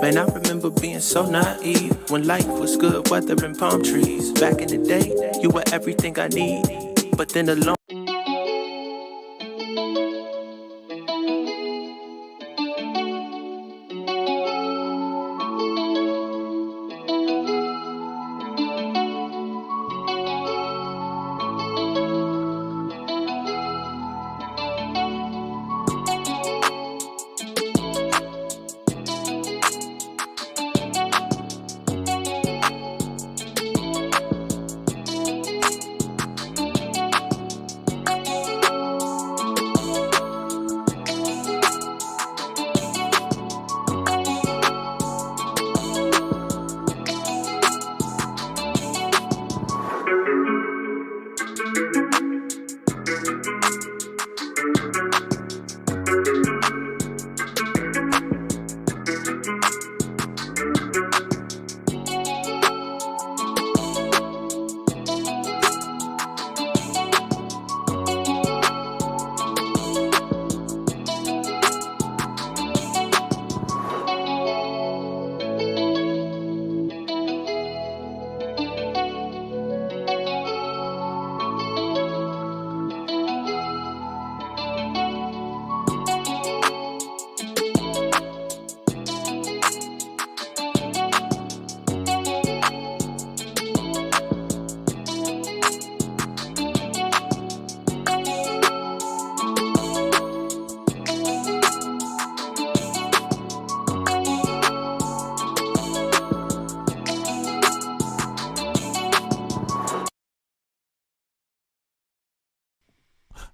Man, I remember being so naive when life was good, weather and palm trees. Back in the day, you were everything I need. But then alone.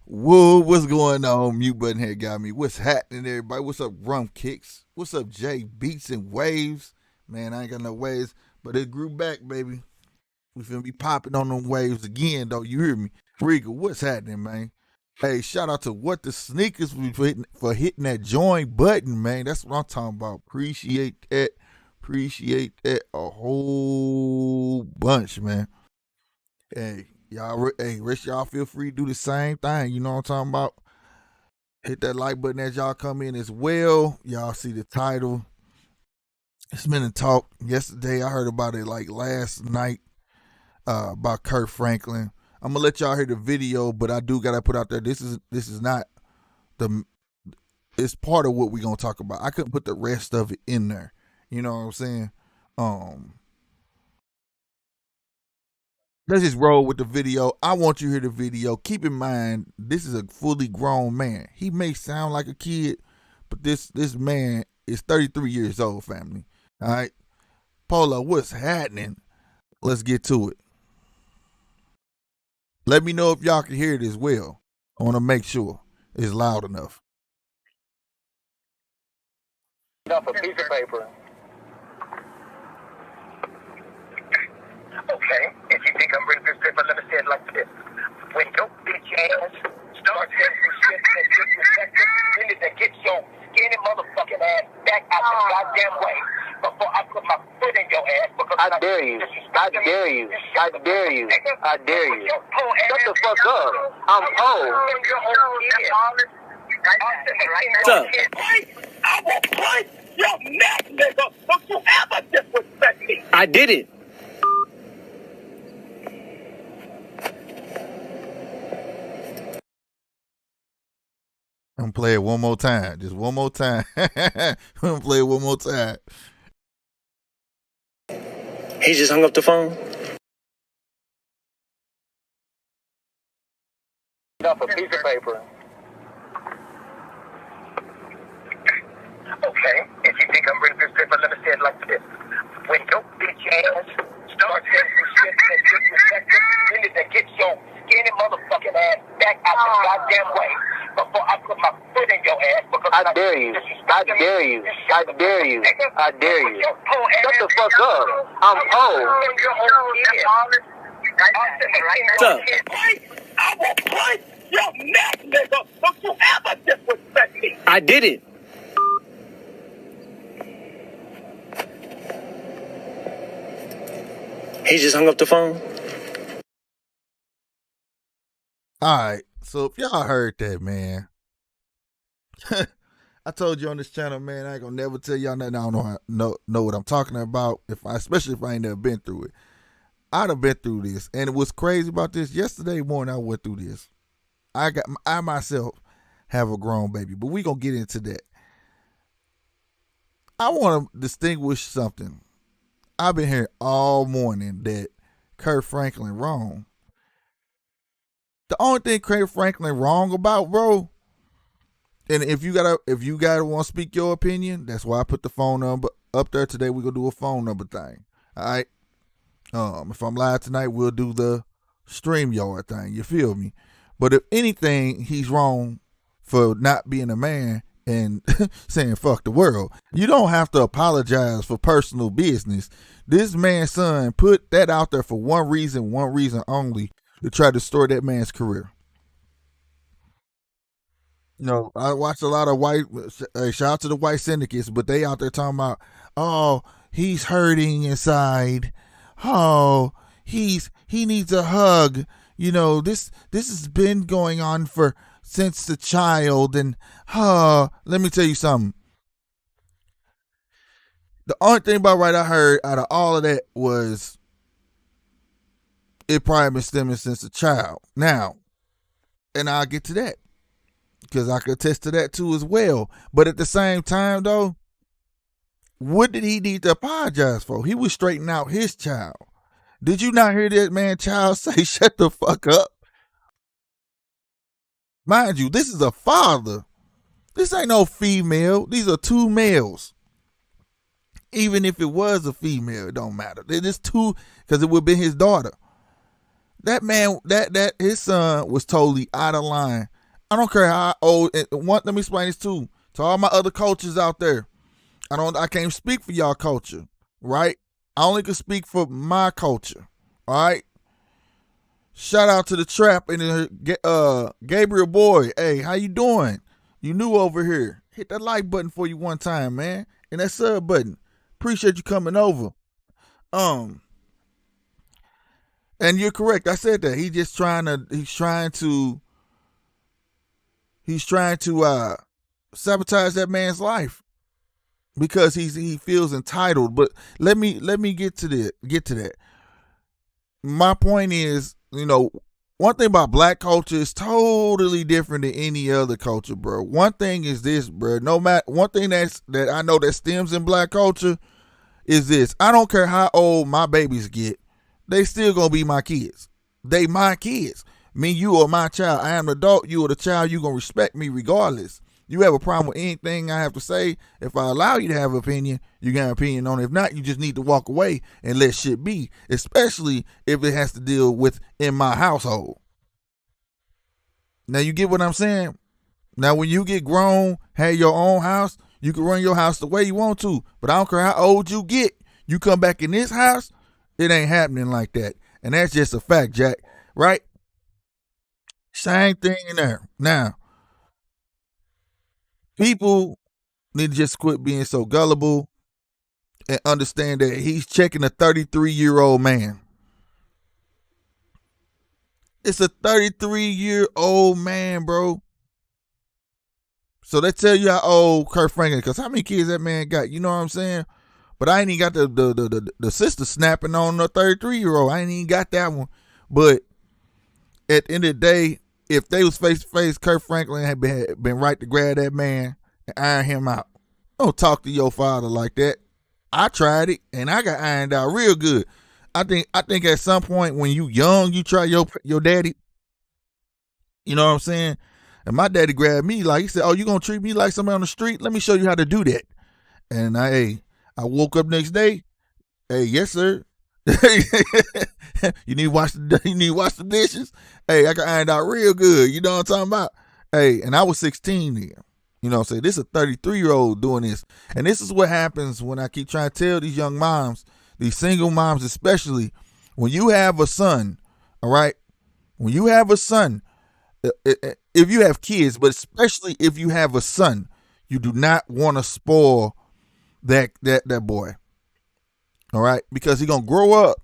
Whoa, what's going on? Mute button here got me. What's happening, everybody? What's up, Rum Kicks? What's up, Jay Beats and Waves? Man, I ain't got no waves, but it grew back, baby. We finna be popping on them waves again, though. You hear me? Regal, what's happening, man? Hey, shout out to What the Sneakers for hitting that join button, man. That's what I'm talking about. Appreciate that. Appreciate that a whole bunch, man. Hey, y'all, hey, rest y'all feel free to do the same thing. You know what I'm talking about? Hit that like button as y'all come in as well. Y'all see the title. It's been a talk yesterday. I heard about it like last night about Kirk Franklin. I'm gonna let y'all hear the video, but I do gotta put out there. This is not the. It's part of what we gonna talk about. I couldn't put the rest of it in there. You know what I'm saying? Let's just roll with the video. I want you to hear the video. Keep in mind, this is a fully grown man. He may sound like a kid, but this man is 33 years old, family. All right. Polo, what's happening? Let's get to it. Let me know if y'all can hear it as well. I want to make sure it's loud enough. Off a piece of paper. Okay, if you think I'm reading this paper, let me say it like this. When your bitch ass starts getting some shit that disrespectful, you need to get your skinny motherfucking ass back out the goddamn way before I put my foot in your ass. Because I dare you. I dare you. I dare you. I dare you. Shut the fuck up. I'm old. What's up? I will punch your neck, nigga. Don't you ever disrespect me. I did it. I'm gonna play it one more time. Just one more time. I'm gonna play it one more time. He just hung up the phone. Off a piece of paper. Okay, if you think I'm reading this paper, let me say it like this. When your bitch ass starts getting some shit that disrespectful, you need to get your skinny motherfucking ass back out the goddamn way before I put my foot in your ass. Because I dare you. I dare you. I dare you. I dare you. Shut the fuck up. I'm old. What's up? I will punch your neck, nigga. Don't you ever disrespect me. I did it. He just hung up the phone. All right. So if y'all heard that, man, I told you on this channel, man, I ain't gonna never tell y'all nothing. I don't know what I'm talking about. Especially if I ain't never been through it. I'd have been through this. And it was crazy about this. Yesterday morning I went through this. I myself have a grown baby, but we gonna get into that. I want to distinguish something. I've been hearing all morning that Kirk Franklin wrong. The only thing Kirk Franklin wrong about, bro, and if you gotta want to speak your opinion, that's why I put the phone number up there today. We're gonna do a phone number thing. All right. If I'm live tonight, we'll do the StreamYard thing. You feel me? But if anything, he's wrong for not being a man and saying fuck the world. You don't have to apologize for personal business. This man's son put that out there for one reason only, to try to destroy that man's career. You know, I watch a lot of white, shout out to the white syndicates, but they out there talking about, oh, he's hurting inside. Oh, he needs a hug. You know, this has been going on since the child. And let me tell you something. The only thing about right I heard out of all of that was it probably been stemming since a child. Now, and I'll get to that because I could attest to that too as well. But at the same time, though, what did he need to apologize for? He was straightening out his child. Did you not hear that man child say, shut the fuck up? Mind you, this is a father. This ain't no female. These are two males. Even if it was a female, it don't matter. It is two, because it would have been his daughter. That man, that his son was totally out of line. I don't care how old. Let me explain this too to all my other coaches out there. I can't speak for y'all culture, right? I only can speak for my culture. All right. Shout out to the trap and Gabriel Boy. Hey, how you doing? You new over here. Hit that like button for you one time, man. And that sub button. Appreciate you coming over. And you're correct. I said that. He's trying to sabotage that man's life because he feels entitled. But let me get to that. My point is, you know, one thing about black culture is totally different than any other culture, bro. One thing is this, bro. No matter one thing that I know that stems in black culture is this. I don't care how old my babies get, they still gonna be my kids. They my kids. Me, you are my child. I am an adult. You are the child. You gonna respect me regardless. You have a problem with anything I have to say, if I allow you to have an opinion, you got an opinion on it. If not, you just need to walk away and let shit be, especially if it has to deal with in my household. Now, you get what I'm saying? Now, when you get grown, have your own house, you can run your house the way you want to, but I don't care how old you get. You come back in this house, it ain't happening like that. And that's just a fact, Jack, right? Same thing in there. Now, people need to just quit being so gullible and understand that he's checking a 33-year-old man. It's a 33-year-old man, bro. So they tell you how old Kirk Franklin, because how many kids that man got? You know what I'm saying? But I ain't even got the sister snapping on a 33-year-old. I ain't even got that one. But at the end of the day, if they was face to face, Kirk Franklin had been right to grab that man and iron him out. Don't talk to your father like that. I tried it and I got ironed out real good. I think at some point when you young, you try your daddy. You know what I'm saying? And my daddy grabbed me like he said, "Oh, you gonna treat me like somebody on the street? Let me show you how to do that." And I woke up next day. Hey, yes sir. You need to wash the dishes. Hey, I got ironed out real good. You know what I'm talking about? Hey, and I was 16 then. You know what I'm saying? This is a 33-year-old doing this. And this is what happens when I keep trying to tell these young moms, these single moms especially, when you have a son, all right? When you have a son, if you have kids, but especially if you have a son, you do not want to spoil that boy. All right? Because he's going to grow up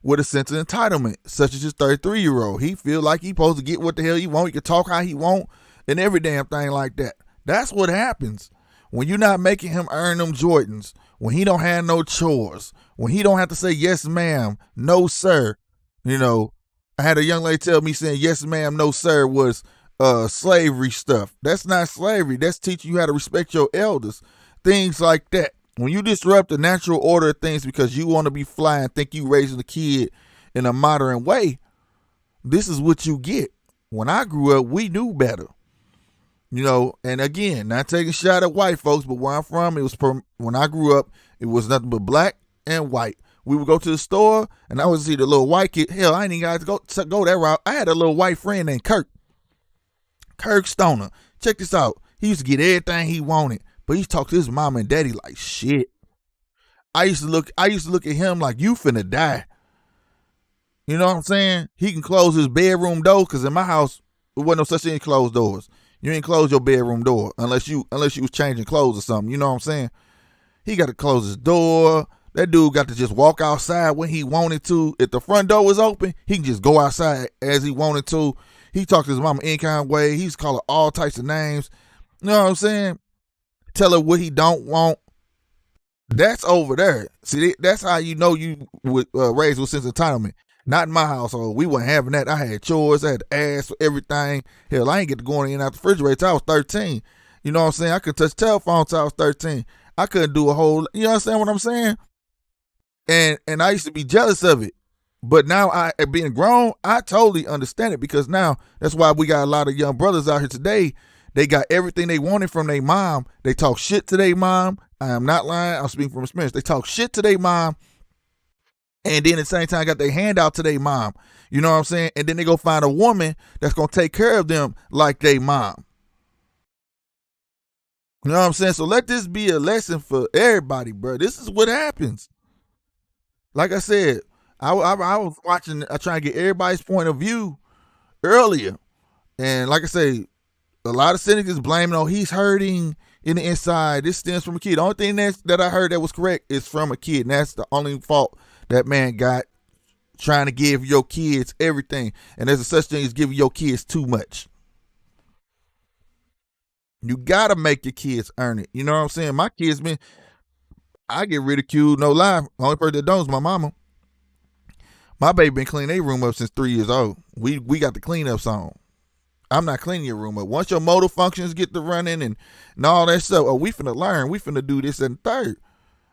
with a sense of entitlement, such as this 33-year-old. He feel like he supposed to get what the hell he want. He can talk how he want and every damn thing like that. That's what happens when you're not making him earn them Jordans, when he don't have no chores, when he don't have to say yes ma'am, no sir. You know, I had a young lady tell me saying yes ma'am, no sir was slavery stuff. That's not slavery. That's teaching you how to respect your elders. Things like that. When you disrupt the natural order of things because you want to be fly and think you raising a kid in a modern way, this is what you get. When I grew up, we knew better. You know, and again, not taking a shot at white folks, but where I'm from, when I grew up, it was nothing but black and white. We would go to the store, and I would see the little white kid. Hell, I ain't even got to go that route. I had a little white friend named Kirk. Kirk Stoner. Check this out. He used to get everything he wanted, but he talked to his mama and daddy like shit. I used to look at him like, you finna die. You know what I'm saying? He can close his bedroom door, because in my house, there wasn't no such thing as closed doors. You ain't close your bedroom door unless you was changing clothes or something. You know what I'm saying? He got to close his door. That dude got to just walk outside when he wanted to. If the front door was open, he can just go outside as he wanted to. He talked to his mama any kind of way. He's calling all types of names. You know what I'm saying? Tell her what he don't want. That's over there. See, that's how you know you would raise with sense of entitlement. Not in my household. We weren't having that. I had chores. I had to ask for everything. Hell, I ain't get to going in and out the refrigerator till I was 13. You know what I'm saying? I could touch the telephone till I was 13. I couldn't do a whole, you understand what I'm saying? And I used to be jealous of it. But now, being grown, I totally understand it, because now that's why we got a lot of young brothers out here today. They got everything they wanted from their mom. They talk shit to their mom. I am not lying. I'm speaking from experience. They talk shit to their mom. And then at the same time, got their hand out to their mom. You know what I'm saying? And then they go find a woman that's going to take care of them like their mom. You know what I'm saying? So let this be a lesson for everybody, bro. This is what happens. Like I said, I was watching, I trying to get everybody's point of view earlier. And like I say, a lot of cynics is blaming, oh, he's hurting in the inside. This stems from a kid. The only thing that I heard that was correct is from a kid. And that's the only fault that man got, trying to give your kids everything. And there's a such thing as giving your kids too much. You got to make your kids earn it. You know what I'm saying? My kids, man, I get ridiculed, no lie. The only person that don't is my mama. My baby been cleaning their room up since 3 years old. We got the cleanups on. I'm not cleaning your room up. Once your motor functions get to running and all that stuff, oh, we finna learn. We finna do this and third.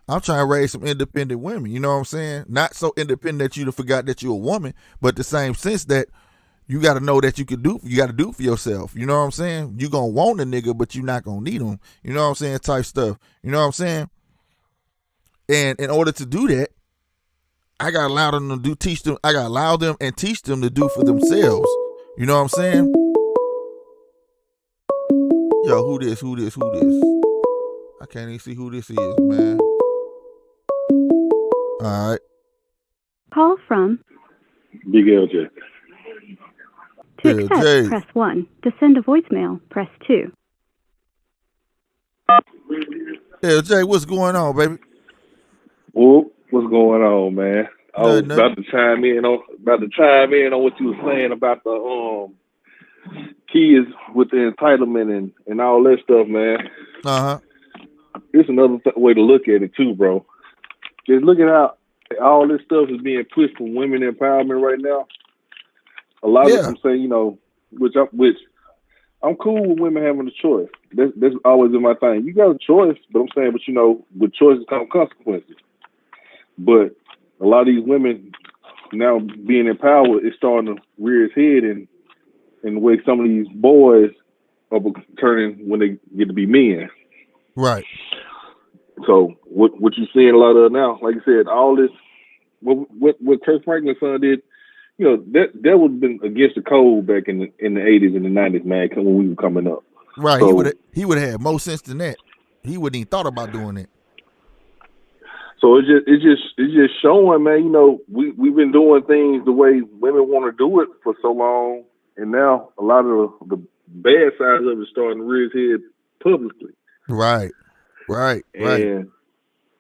I'm trying to raise some independent women. You know what I'm saying? Not so independent that you forgot that you're a woman, but the same sense that you got to know that you got to do for yourself. You know what I'm saying? You going to want a nigga, but you're not going to need him. You know what I'm saying? Type stuff. You know what I'm saying? And in order to do that, I got to allow them to teach them. I got to allow them and teach them to do for themselves. You know what I'm saying? Yo, who this? I can't even see who this is, man. All right. Call from Big LJ. To accept, press 1. To send a voicemail, press 2. LJ, what's going on, baby? Whoop, what's going on, man? I was about to chime in on what you were saying about the kids with the entitlement and all that stuff, man. It's another way to look at it too, bro. Just look at how all this stuff is being pushed for women empowerment right now. A lot of them say, you know, which I'm cool with women having a choice. That's always been my thing. You got a choice, but I'm saying, but you know, with choices come consequences. But a lot of these women now being empowered is starting to rear its head in the way some of these boys are turning when they get to be men. Right. So what you seeing a lot of now, like I said, all this, what Kirk Franklin's son did, you know, that would have been against the code back in the 80s and the 90s, man, when we were coming up. Right. So, he would have had more sense than that. He wouldn't even thought about doing it. So it's just showing, man, you know, we've been doing things the way women want to do it for so long, and now a lot of the bad sides of it starting to rear its head publicly. Right. And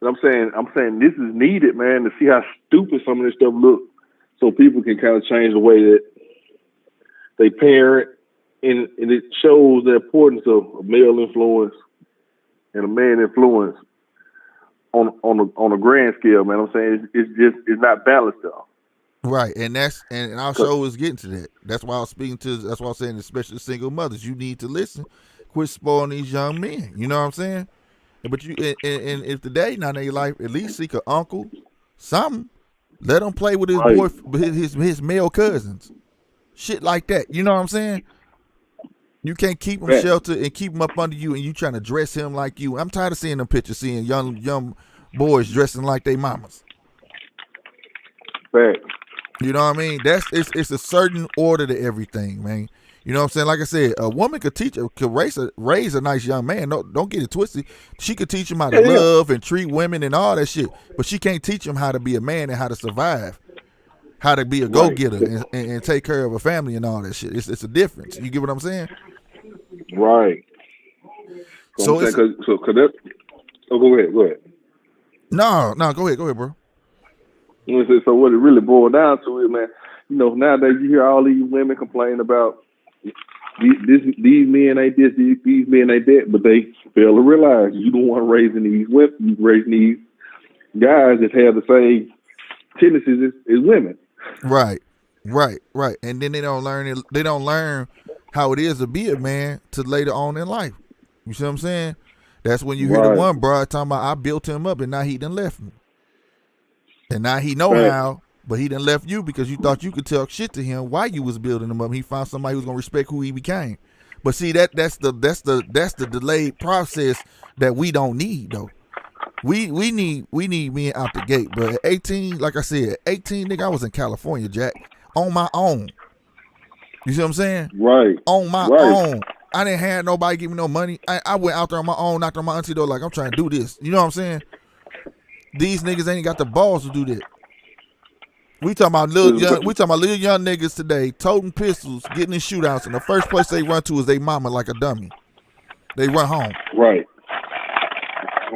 I'm saying this is needed, man, to see how stupid some of this stuff look, so people can kind of change the way that they parent and it shows the importance of male influence and a man influence on a grand scale, man. I'm saying it's not balanced though. Right, and our show is getting to that. That's why I was that's why I'm saying, especially single mothers, you need to listen. Quit spoiling these young men. You know what I'm saying? But you and if today not in your life, at least seek an uncle, something. Let him play with his boy, his male cousins, shit like that. You know what I'm saying? You can't keep him sheltered and keep him up under you, and you trying to dress him like you. I'm tired of seeing them pictures, seeing young boys dressing like they mamas. Fact. You know what I mean? It's a certain order to everything, man. You know what I'm saying? Like I said, a woman could raise a nice young man. Don't get it twisted. She could teach him how to love and treat women and all that shit, but she can't teach him how to be a man and how to survive, how to be a go-getter and take care of a family and all that shit. It's a difference. You get what I'm saying? Right. So go ahead. Go ahead. No, go ahead, bro. So what it really boiled down to is, man, you know, nowadays you hear all these women complain about these men ain't this, these men ain't that, but they fail to realize you don't want raising these women, you raising these guys that have the same tendencies as women. Right. And then they don't learn how it is to be a man to later on in life. You see what I'm saying? That's when you hear the one bro talking about, I built him up and now he done left me. And now he know how, but he done left you because you thought you could talk shit to him while you was building him up. He found somebody who's gonna respect who he became. But see, that's the delayed process that we don't need though. We need men out the gate. But at 18, like I said, 18, nigga, I was in California, Jack, on my own. You see what I'm saying? Right. On my own. I didn't have nobody give me no money. I went out there on my own, knocked on my auntie door like, I'm trying to do this. You know what I'm saying? These niggas ain't got the balls to do that. We talking about little young niggas today, toting pistols, getting in shootouts, and the first place they run to is they mama like a dummy. They run home. Right.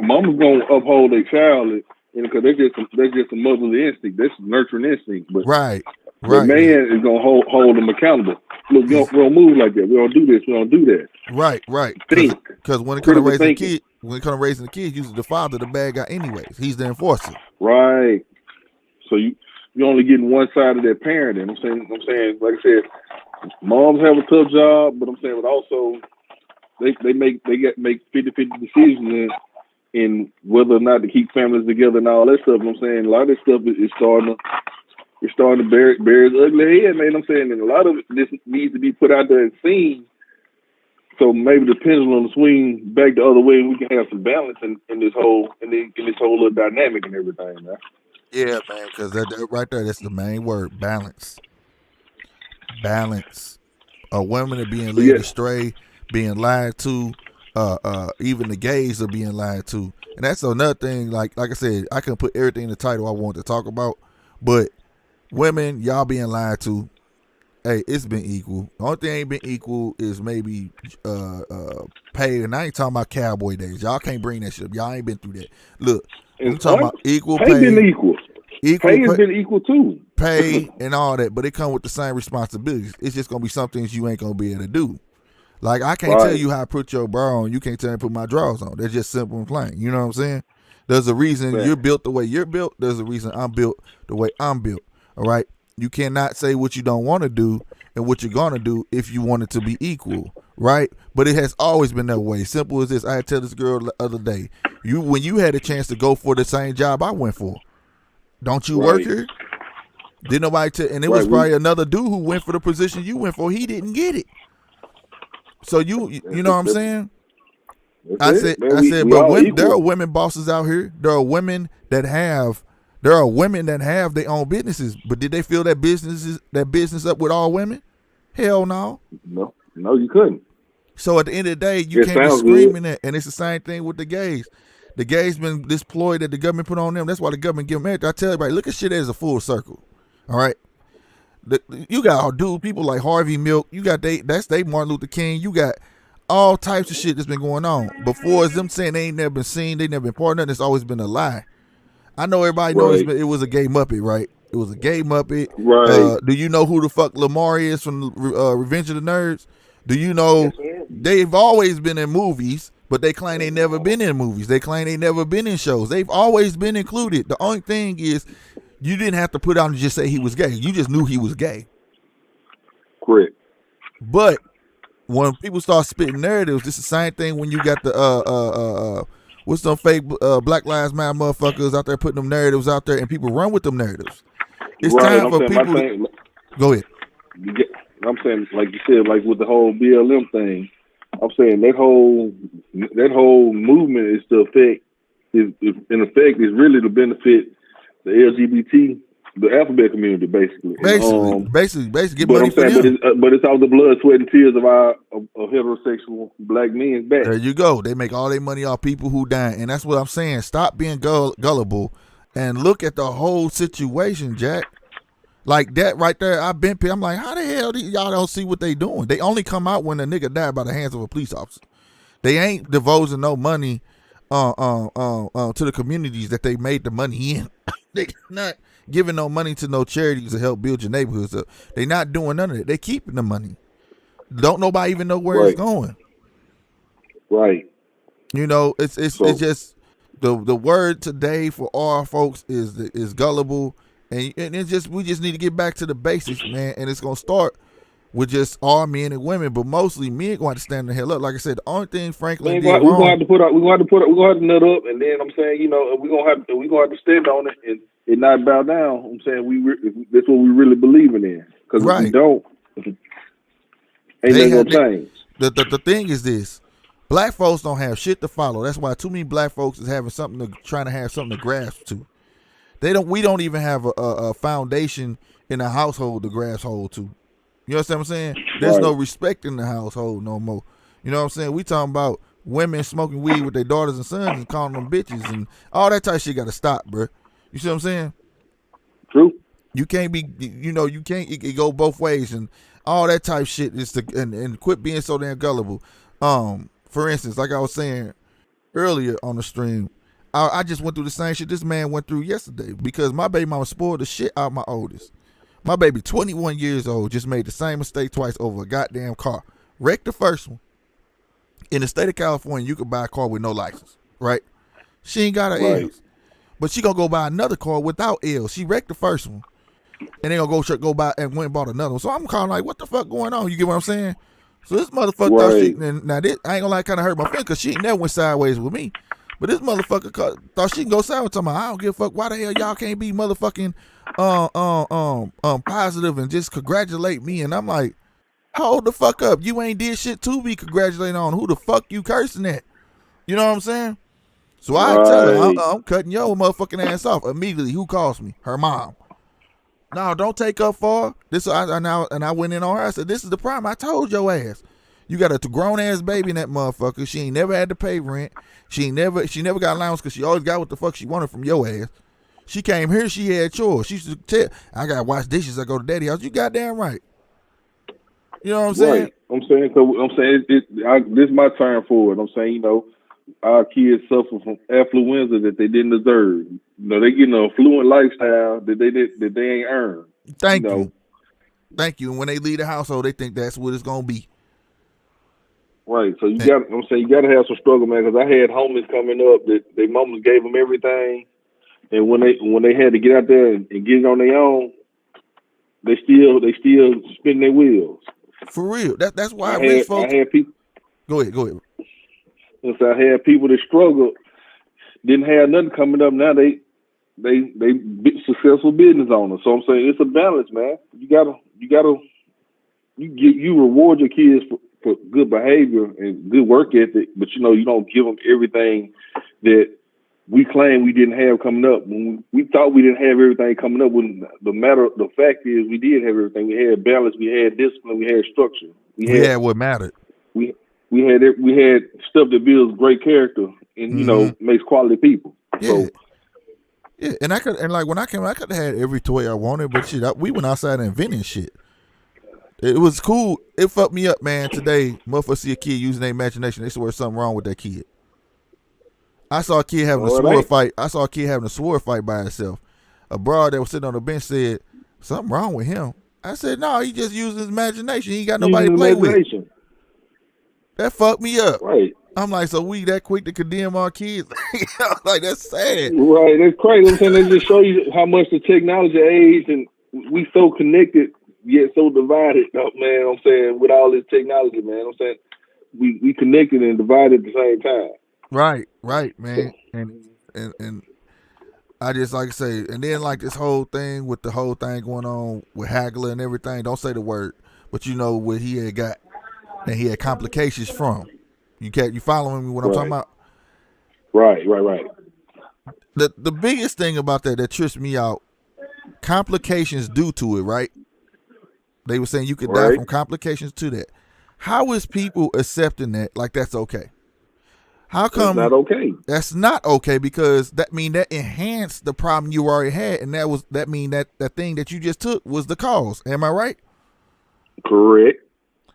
Mama's gonna uphold their child, because they're just a motherly instinct. That's nurturing instinct. But right. The man is gonna hold them accountable. Look, we don't move like that. We don't do this. We don't do that. Right. Because when it comes to raising a kid, usually the father, the bad guy, anyways. He's the enforcer. Right. So you're only getting one side of that parenting. I'm saying, like I said, moms have a tough job, but I'm saying, but also they make 50-50 decisions in whether or not to keep families together and all that stuff. I'm saying a lot of this stuff is starting to bear its ugly head, man. I'm saying, and a lot of this needs to be put out there and seen. So maybe the pendulum will swing back the other way, and we can have some balance in this whole little dynamic and everything, man. Yeah, man, because that right there, that's the main word, balance. Balance. Women are being led astray, being lied to. Even the gays are being lied to, and that's another thing. Like I said, I can put everything in the title I want to talk about, but women, y'all being lied to. Hey, it's been equal. The only thing ain't been equal is maybe pay, and I ain't talking about cowboy days. Y'all can't bring that shit up. Y'all ain't been through that. Look, I'm talking about equal pay. Been equal. Pay has been equal too. Pay and all that, but it come with the same responsibilities. It's just gonna be some things you ain't gonna be able to do. Like I can't tell you how to put your bra on. You can't tell me to put my drawers on. That's just simple and plain. You know what I'm saying? There's a reason you're built the way you're built. There's a reason I'm built the way I'm built. All right. You cannot say what you don't want to do and what you're gonna do if you want it to be equal, right? But it has always been that way. Simple as this. I had to tell this girl the other day. When you had a chance to go for the same job I went for, don't you work here? Didn't nobody tell? And it was probably another dude who went for the position you went for. He didn't get it. So you know what I'm saying? I said, but there are women bosses out here. There are women that have their own businesses. But did they fill that business up with all women? Hell no. No, you couldn't. So at the end of the day, you can't be screaming that. And it's the same thing with the gays. The gays been deployed that the government put on them. That's why the government give them everything. I tell everybody, look at shit as a full circle. All right. You got people like Harvey Milk. You got that's Martin Luther King. You got all types of shit that's been going on. Before it's them saying they ain't never been seen, they never been part of nothing. It's always been a lie. I know everybody knows it was a gay Muppet, right? It was a gay Muppet. Right. Do you know who the fuck Lamar is from Revenge of the Nerds? Do you know they've always been in movies, but they claim they never been in movies. They claim they never been in shows. They've always been included. The only thing is you didn't have to put out and just say he was gay. You just knew he was gay. Correct. But when people start spitting narratives, it's the same thing when you got the what's some fake Black Lives Matter motherfuckers out there putting them narratives out there and people run with them narratives. It's time for people go ahead. I'm saying, like you said, like with the whole BLM thing, I'm saying that whole movement is to affect is really to benefit the LGBT, the alphabet community, basically. Basically, get but money for them. But it's all the blood, sweat, and tears of our heterosexual black men's back. There you go. They make all their money off people who die, and that's what I'm saying. Stop being gullible and look at the whole situation, Jack. Like that right there, I'm like, how the hell y'all don't see what they doing? They only come out when a nigga died by the hands of a police officer. They ain't divulging no money to the communities that they made the money in. They not giving no money to no charities to help build your neighborhoods up. They not doing none of it. They keeping the money. Don't nobody even know where it's going. Right. You know, it's just the word today for all folks is gullible. And it's just we just need to get back to the basics, man. And it's gonna start with just all men and women, but mostly men going to stand the hell up. Like I said, the only thing Franklin did wrong. We're gonna have to nut up, and then I'm saying, you know, we're gonna have to stand on it and not bow down. I'm saying that's what we really believing in. Because if we don't, ain't nothing gonna change. The thing is this: black folks don't have shit to follow. That's why too many black folks is trying to have something to grasp to. We don't even have a foundation in a household to grasp hold to. You understand what I'm saying? There's no respect in the household no more. You know what I'm saying? We talking about women smoking weed with their daughters and sons and calling them bitches and all that type of shit got to stop, bro. You see what I'm saying? True. You can't be, it go both ways and all that type of shit is and quit being so damn gullible. For instance, like I was saying earlier on the stream, I just went through the same shit this man went through yesterday because my baby mama spoiled the shit out of my oldest. My baby, 21 years old, just made the same mistake twice over a goddamn car. Wrecked the first one. In the state of California, you could buy a car with no license, right? She ain't got her L's. But she gonna go buy another car without L's. She wrecked the first one. And they gonna go buy and went and bought another one. So I'm calling like, what the fuck going on? You get what I'm saying? So this motherfucker thought she, now this, I ain't gonna kind of hurt my feelings because she ain't never went sideways with me. But this motherfucker thought she can go sideways with me. I don't give a fuck. Why the hell y'all can't be motherfucking positive and just congratulate me? And I'm like, hold the fuck up. You ain't did shit to be congratulating on. Who the fuck you cursing at? You know what I'm saying? So I tell her, I'm cutting your motherfucking ass off immediately. Who calls me? Her mom. No, don't take up for her. I went in on her. I said, this is the problem. I told your ass. You got a grown ass baby in that motherfucker. She ain't never had to pay rent. She never got allowance because she always got what the fuck she wanted from your ass. She came here, she had chores. She used to tell, I gotta wash dishes. I go to daddy house. You goddamn right. You know what I'm saying? Right. This is my turn for it. I'm saying, our kids suffer from affluenza that they didn't deserve. They get an affluent lifestyle that they ain't earned. Thank you. And when they leave the household, they think that's what it's gonna be. Right. So you got to have some struggle, man. Because I had homies coming up that their mamas gave them everything, and when they had to get out there and get it on their own, they still spinning their wheels. For real. That's why rich folks. I had people. Go ahead. So I had people that struggled, didn't have nothing coming up. Now they successful business owners. So I'm saying it's a balance, man. You reward your kids for good behavior and good work ethic, but you don't give them everything that we claim we didn't have coming up. When we thought we didn't have everything coming up, when the fact is we did have everything. We had balance, we had discipline, we had structure. We had what mattered. We had stuff that builds great character and makes quality people. Yeah. So, yeah, and when I came, I could have had every toy I wanted, but shit, we went outside and invented shit. It was cool. It fucked me up, man. Today, motherfuckers see a kid using their imagination. They swear something wrong with that kid. I saw a kid having a sword fight. I saw a kid having a sword fight by himself. A broad that was sitting on the bench said, something wrong with him. I said, no, he just using his imagination. He ain't got nobody to play with. That fucked me up. Right. I'm like, so we that quick to condemn our kids? Like, that's sad. Right, that's crazy. I'm saying they just show you how much the technology age, and we so connected yet so divided. Man, I'm saying with all this technology, man, I'm saying we connected and divided at the same time. Right, man. And I just like to say, and then like this whole thing with the whole thing going on with Hagler and everything. Don't say the word, but you know what he had got, and he had complications from. You following me what I'm talking about? Right. The biggest thing about that trips me out, complications due to it, right? They were saying you could die from complications to that. How is people accepting that? Like that's okay? How come that's not okay? That's not okay because that enhanced the problem you already had, and that mean that thing that you just took was the cause. Am I right? Correct.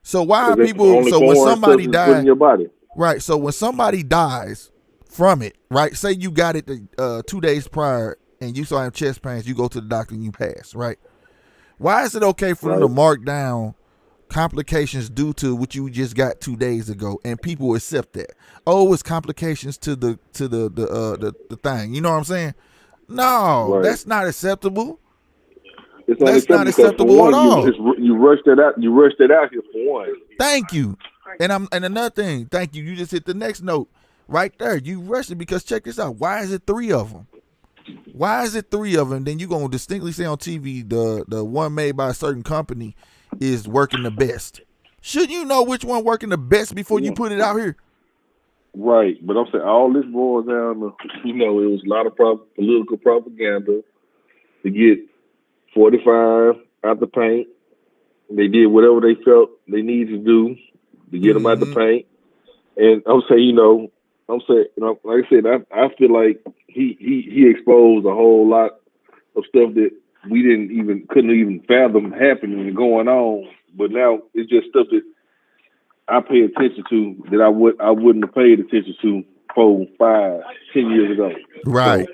So why are people? So when somebody dies, in your body. Right. So when somebody dies from it, right? Say you got it 2 days prior, and you saw him chest pains, you go to the doctor and you pass, right? Why is it okay for them to mark down complications due to what you just got 2 days ago, and people accept that? Oh, it's complications to the thing. You know what I'm saying? No, that's not acceptable. That's not acceptable at all. You rushed it out. You rushed it out here for one. Thank you. And another thing. Thank you. You just hit the next note right there. You rushed it because check this out. Why is it 3 of them? Why is it 3 of them? Then you gonna distinctly say on TV the one made by a certain company is working the best. Shouldn't you know which one working the best before you put it out here? Right, but I'm saying all this boils down to, it was a lot of political propaganda to get 45 out the paint. They did whatever they felt they needed to do to get them out the paint. And I'm saying, like I said, I feel like he exposed a whole lot of stuff that we couldn't even fathom happening and going on. But now it's just stuff that I pay attention to that I wouldn't have paid attention to 4, 5, 10 years ago. Right.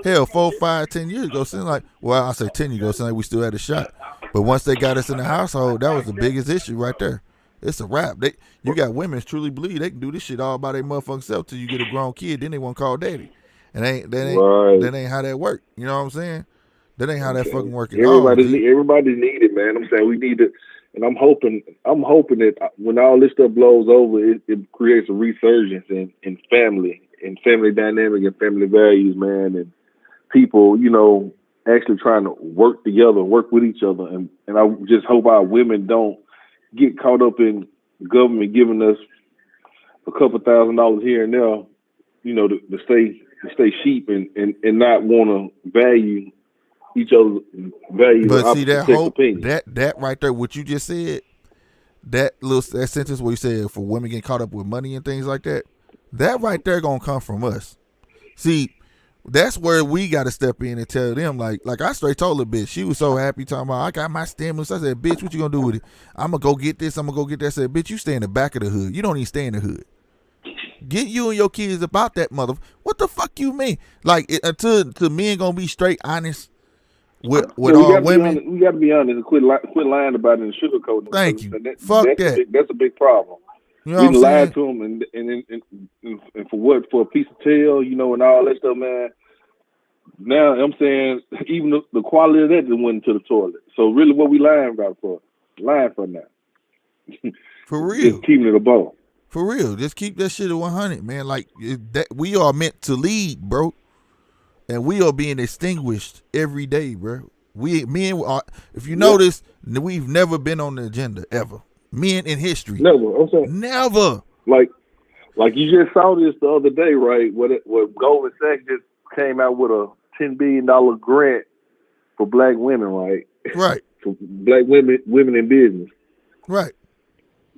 Hell, 4, 5, 10 years ago, seemed like, well, I say 10 years ago, seemed like we still had a shot. But once they got us in the household, that was the biggest issue right there. It's a wrap. You got women truly believe they can do this shit all by their motherfucking self till you get a grown kid, then they want to call daddy. And that ain't how that work. You know what I'm saying? That ain't how that fucking work at all. Everybody need it, man. I'm saying we need it, and I'm hoping that when all this stuff blows over, it creates a resurgence in family dynamic and family values, man, and people, actually trying to work together, work with each other, and I just hope our women don't get caught up in government giving us a couple $1,000s here and there, to stay sheep and not want to value each other's values. But see that hope, that right there, what you just said, that sentence where you said for women getting caught up with money and things like that, that right there gonna come from us. See, that's where we got to step in and tell them, like I straight told her, bitch, she was so happy talking about, I got my stimulus. I said, bitch, what you gonna do with it? I'm gonna go get this, I'm gonna go get that. I said, bitch, you stay in the back of the hood. You don't even stay in the hood. Get you and your kids about that mother. What the fuck you mean? Like, until men gonna be straight honest with all women. We got to be honest and quit lying about it and sugarcoating. Thank you. Fuck that. That's a big problem. You know we lied to them and for what? For a piece of tail, and all that stuff, man. Now I'm saying even the quality of that just went into the toilet. So really, what we lying about for? Lying for now. For real. Just keeping it above. For real. Just keep that shit at 100, man. Like that, we are meant to lead, bro, and we are being extinguished every day, bro. Men are. If you notice, we've never been on the agenda ever. Men in history. Never. I'm saying never. Like you just saw this the other day, right? What Goldman Sachs just came out with a $10 billion grant for black women, right? Right. For black women in business. Right.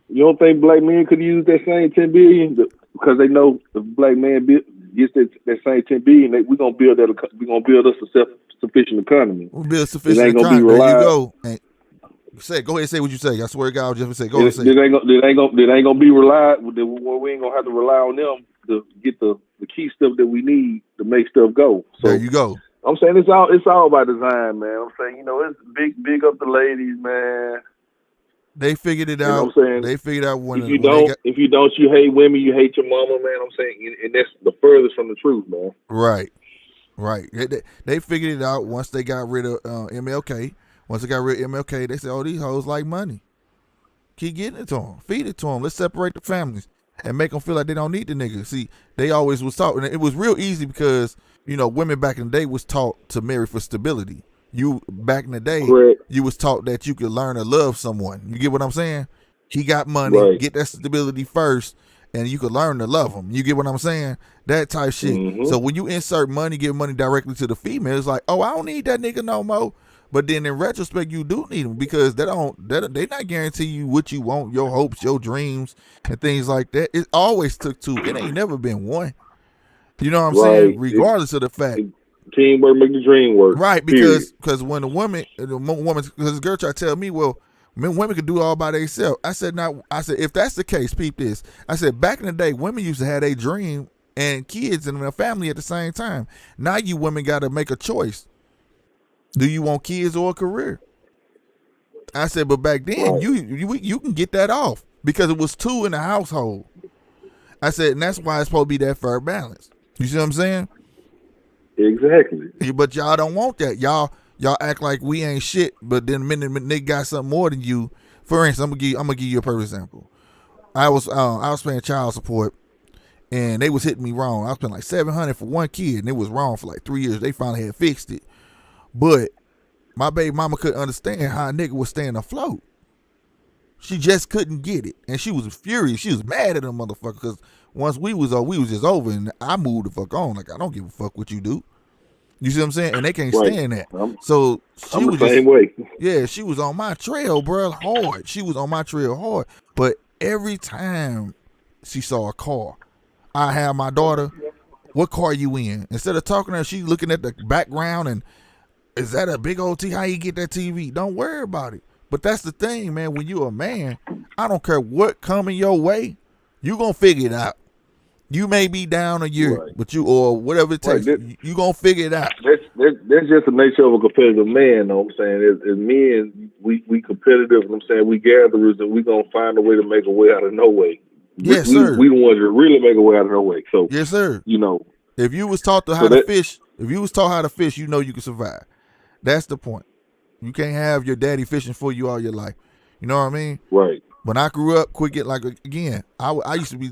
You don't think black men could use that same $10 billion because they know if black man gets that same $10 billion, we're gonna build us a self-sufficient economy. We'll build sufficient economy. There you go. And go ahead and say what you say. I swear to God, I was just gonna say. Go ahead and say. It ain't gonna be relied. We ain't gonna have to rely on them to get the key stuff that we need to make stuff go. So there you go. I'm saying it's all by design, man. I'm saying it's big up the ladies, man. They figured it out. You know what I'm saying? They figured out when if you don't, you hate women, you hate your mama, man. I'm saying, and that's the furthest from the truth, man. Right. They figured it out once they got rid of MLK. Once they got rid of MLK, they said, "Oh, these hoes like money. Keep getting it to them, feed it to them. Let's separate the families and make them feel like they don't need the nigga." See, they always was taught, and it was real easy because women back in the day was taught to marry for stability. You back in the day, Correct. You was taught that you could learn to love someone. You get what I'm saying? He got money, right. Get that stability first, and you could learn to love him. You get what I'm saying? That type shit. Mm-hmm. So when you insert money, give money directly to the female, it's like, oh, I don't need that nigga no more. But then in retrospect, you do need them because they not guarantee you what you want, your hopes, your dreams, and things like that. It always took two. It ain't never been one. You know what I'm saying? Regardless of the fact. Teamwork make the dream work. Right, because when a woman, because this girl tried to tell me, well, women could do it all by themselves. I said, if that's the case, peep this. I said, back in the day, women used to have a dream and kids and a family at the same time. Now you women got to make a choice. Do you want kids or a career? I said, but back then, you can get that off because it was two in the household. I said, and that's why it's supposed to be that fair balance. You see what I'm saying? Exactly. But y'all don't want that. Y'all act like we ain't shit, but then the minute nigga got something more than you. For instance, I'm gonna give you a perfect example. I was paying child support, and they was hitting me wrong. I was paying like $700 for one kid, and it was wrong for like 3 years. They finally had fixed it, but my baby mama couldn't understand how a nigga was staying afloat. She just couldn't get it, and she was furious. She was mad at them motherfucker because once we was just over, and I moved the fuck on. Like, I don't give a fuck what you do. You see what I'm saying? And they can't stand that. So she was the same way. Yeah, she was on my trail, bro, hard. She was on my trail hard. But every time she saw a car, I have my daughter, what car you in? Instead of talking to her, she looking at the background and, is that a big old TV? How you get that TV? Don't worry about it. But that's the thing, man. When you're a man, I don't care what coming your way, you gonna figure it out. You may be down a year, but or whatever it takes, you gonna figure it out. That's just the nature of a competitive man. Know what I'm saying? As men, we competitive. I'm saying we gatherers, and we gonna find a way to make a way out of no way. Yes, sir. We the ones that really make a way out of no way. So yes, sir. If you was taught how to fish, you know you can survive. That's the point. You can't have your daddy fishing for you all your life. You know what I mean? Right. When I grew up, I used to be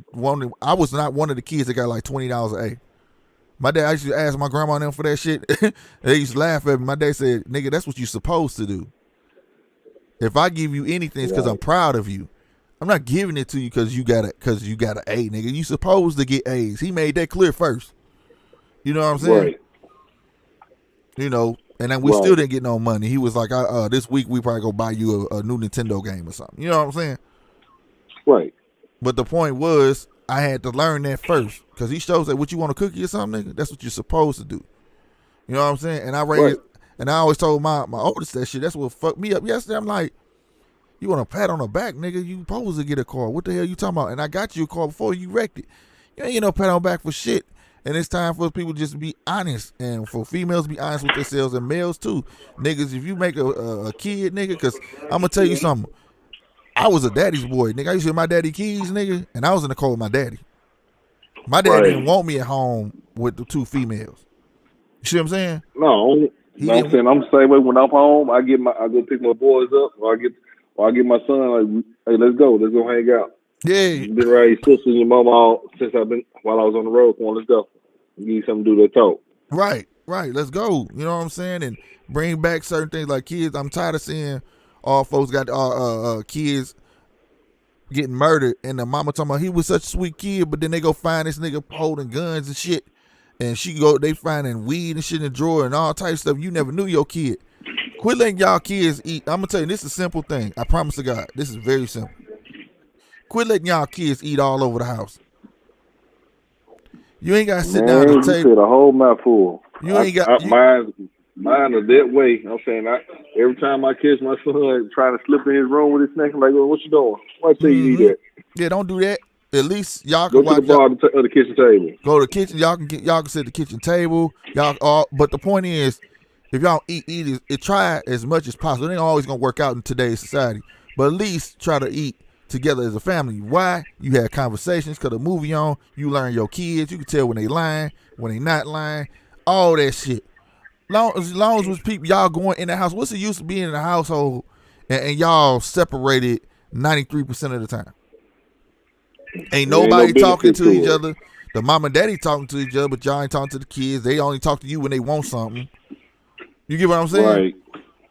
I was not one of the kids that got like $20 a. My dad, I used to ask my grandma and them for that shit. They used to laugh at me. My dad said, nigga, that's what you're supposed to do. If I give you anything, it's because I'm proud of you. I'm not giving it to you because you got an A, nigga. You supposed to get A's. He made that clear first. You know what I'm saying? Right. And then we still didn't get no money. He was like, this week we probably go buy you a new Nintendo game or something. You know what I'm saying? Right. But the point was, I had to learn that first. Because he shows that what you want a cookie or something, nigga, that's what you're supposed to do. You know what I'm saying? And I always told my oldest that shit. That's what fucked me up yesterday. I'm like, you want a pat on the back, nigga? You supposed to get a car. What the hell you talking about? And I got you a car before you wrecked it. You ain't get no pat on the back for shit. And it's time for people just to be honest, and for females to be honest with themselves, and males too. Niggas, if you make a kid, nigga, because I'm going to tell you something. I was a daddy's boy, nigga. I used to get my daddy keys, nigga, and I was in the car with my daddy. My dad didn't want me at home with the two females. You see what I'm saying? No, I'm the same way. When I'm home, I go pick my boys up, or I get my son, like, hey, let's go hang out. Yeah. You've been around your sister and your mama while I was on the road. Come on, let's go. Give you something to do that talk. Right. Let's go. You know what I'm saying? And bring back certain things like kids. I'm tired of seeing all folks got kids getting murdered, and the mama talking about he was such a sweet kid, but then they go find this nigga holding guns and shit, and they finding weed and shit in the drawer and all types of stuff. You never knew your kid. Quit letting y'all kids eat. I'm gonna tell you, this is a simple thing. I promise to God, this is very simple. Quit letting y'all kids eat all over the house. You ain't gotta sit down at the table. You said a whole mouthful. You ain't got mine are that way. I'm saying every time I catch my son trying to slip in his room with his snack, I'm like, well, what you doing? Why tell you do that? Yeah, don't do that. At least y'all can go to the bar of the kitchen table. Go to the kitchen. Y'all can sit at the kitchen table. But the point is, if y'all eat it try as much as possible. It ain't always gonna work out in today's society. but at least try to eat together as a family. Why? You had conversations, cause the movie on, you learn your kids, you can tell when they lying, when they not lying, all that shit. As long as was people y'all going in the house, what's it used to being in the household and y'all separated 93% of the time? Ain't nobody talking to each other. The mom and daddy talking to each other, but y'all ain't talking to the kids. They only talk to you when they want something. You get what I'm saying? Right.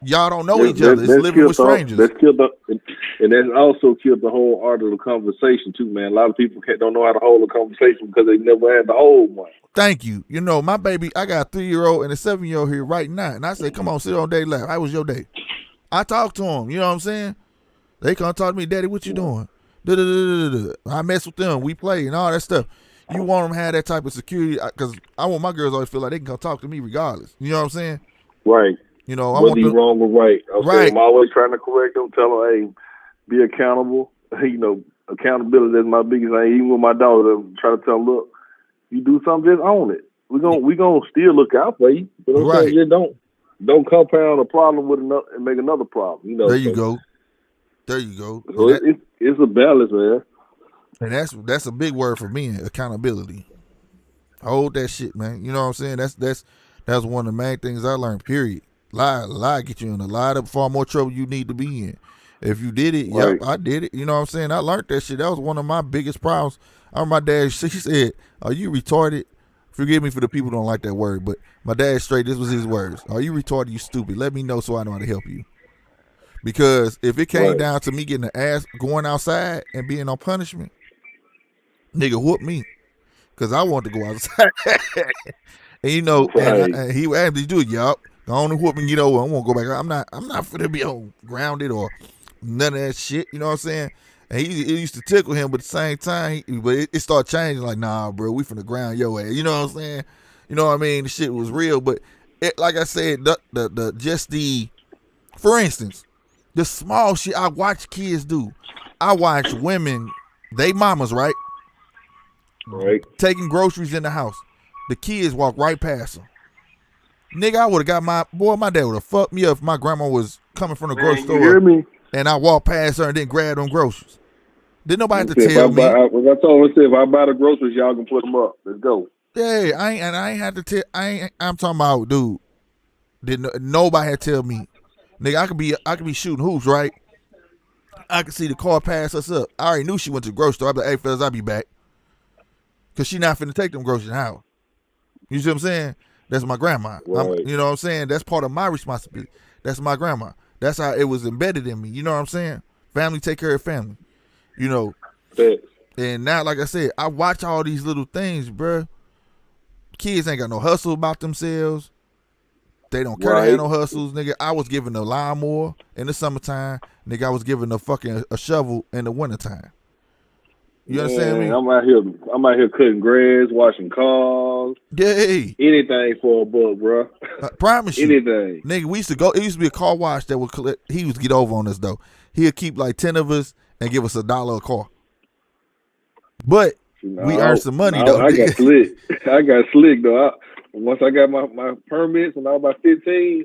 Y'all don't know each other. It's living with strangers. And that's also killed the whole art of the conversation too, man. A lot of people don't know how to hold a conversation because they never had to hold one. Thank you. You know, my baby, I got a 3-year-old and a 7-year-old here right now, and I say, come on, sit on day left. How was your day? I talk to them. You know what I'm saying? They come talk to me, Daddy, what you doing? I mess with them. We play and all that stuff. You want them to have that type of security because I want my girls always feel like they can come talk to me regardless. You know what I'm saying? Right. You know, I whether want you wrong or right. I'm always trying to correct them, tell them, hey, be accountable. You know, accountability is my biggest thing. Even with my daughter, I'm trying to tell them, look, you do something, just own it. We gonna still look out for you. But I'm saying, just don't compound a problem with another and make another problem. You know. There you go. So it's a balance, man. And that's a big word for me, accountability. Hold that shit, man. You know what I'm saying? That's one of the main things I learned, period. Lie get you in a lot of far more trouble you need to be in. If you did it, right. Yep, I did it. You know what I'm saying? I learned that shit. That was one of my biggest problems. I remember my dad, she said, are you retarded? Forgive me for the people who don't like that word, but my dad straight, this was his words. Are you retarded? You stupid. Let me know so I know how to help you. Because if it came down to me getting the ass, going outside and being on punishment, nigga whoop me. Because I want to go outside. And you know, and he asked me to do it, yup. Go on and whoop me, I won't go back. I'm not finna be on grounded or none of that shit. You know what I'm saying? And it used to tickle him, but at the same time, it started changing. Like, nah, bro, we finna ground your ass. You know what I'm saying? You know what I mean? The shit was real, but like I said, for instance, the small shit I watch kids do. I watch women, they mamas, right? Right. Taking groceries in the house. The kids walk right past them. Nigga, I would have got my dad would have fucked me up if my grandma was coming from the grocery store. You hear me? And I walked past her and then grabbed them groceries. Didn't nobody have to tell me. I told her, if I buy the groceries, y'all can put them up. Let's go. Yeah, I ain't had to tell. I'm talking about, dude. Nobody had to tell me. Nigga, I could be shooting hoops, right? I could see the car pass us up. I already knew she went to the grocery store. I'd be like, hey, fellas, I'll be back. Because she not finna take them groceries out. You see what I'm saying? That's my grandma. Right. You know what I'm saying? That's part of my responsibility. That's my grandma. That's how it was embedded in me. You know what I'm saying? Family take care of family. You know. Thanks. And now, like I said, I watch all these little things, bruh. Kids ain't got no hustle about themselves. They don't care to have no hustles, nigga. I was given a lawnmower in the summertime. Nigga, I was given a shovel in the wintertime. You understand me? I'm out here cutting grass, washing cars. Yay. Anything for a buck, bro. I promise you. Anything. Nigga, we used to go. It used to be a car wash that would collect. He would get over on us, though. He'd keep like 10 of us and give us $1 a car. But we earned some money, though. I got slick, though. Once I got my permits when I was about 15,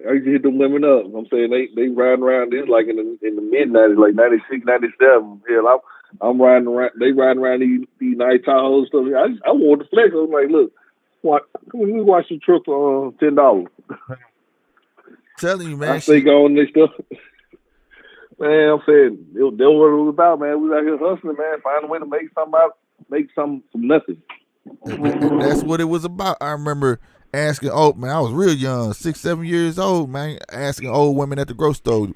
I used to hit them women up. I'm saying they riding around this like in the mid-90s, like 96, 97. Hell, I'm riding around. They riding around these nice Tahoes stuff. I wanted to flex. I was like, look, come on, we watch the truck for $10. Telling you, man. I stay going this stuff. Man, I'm saying that's what it was about, man. We was out here hustling, man. Find a way to make something from nothing. And that's what it was about. I remember asking, I was real young, 6, 7 years old, man, asking old women at the grocery store,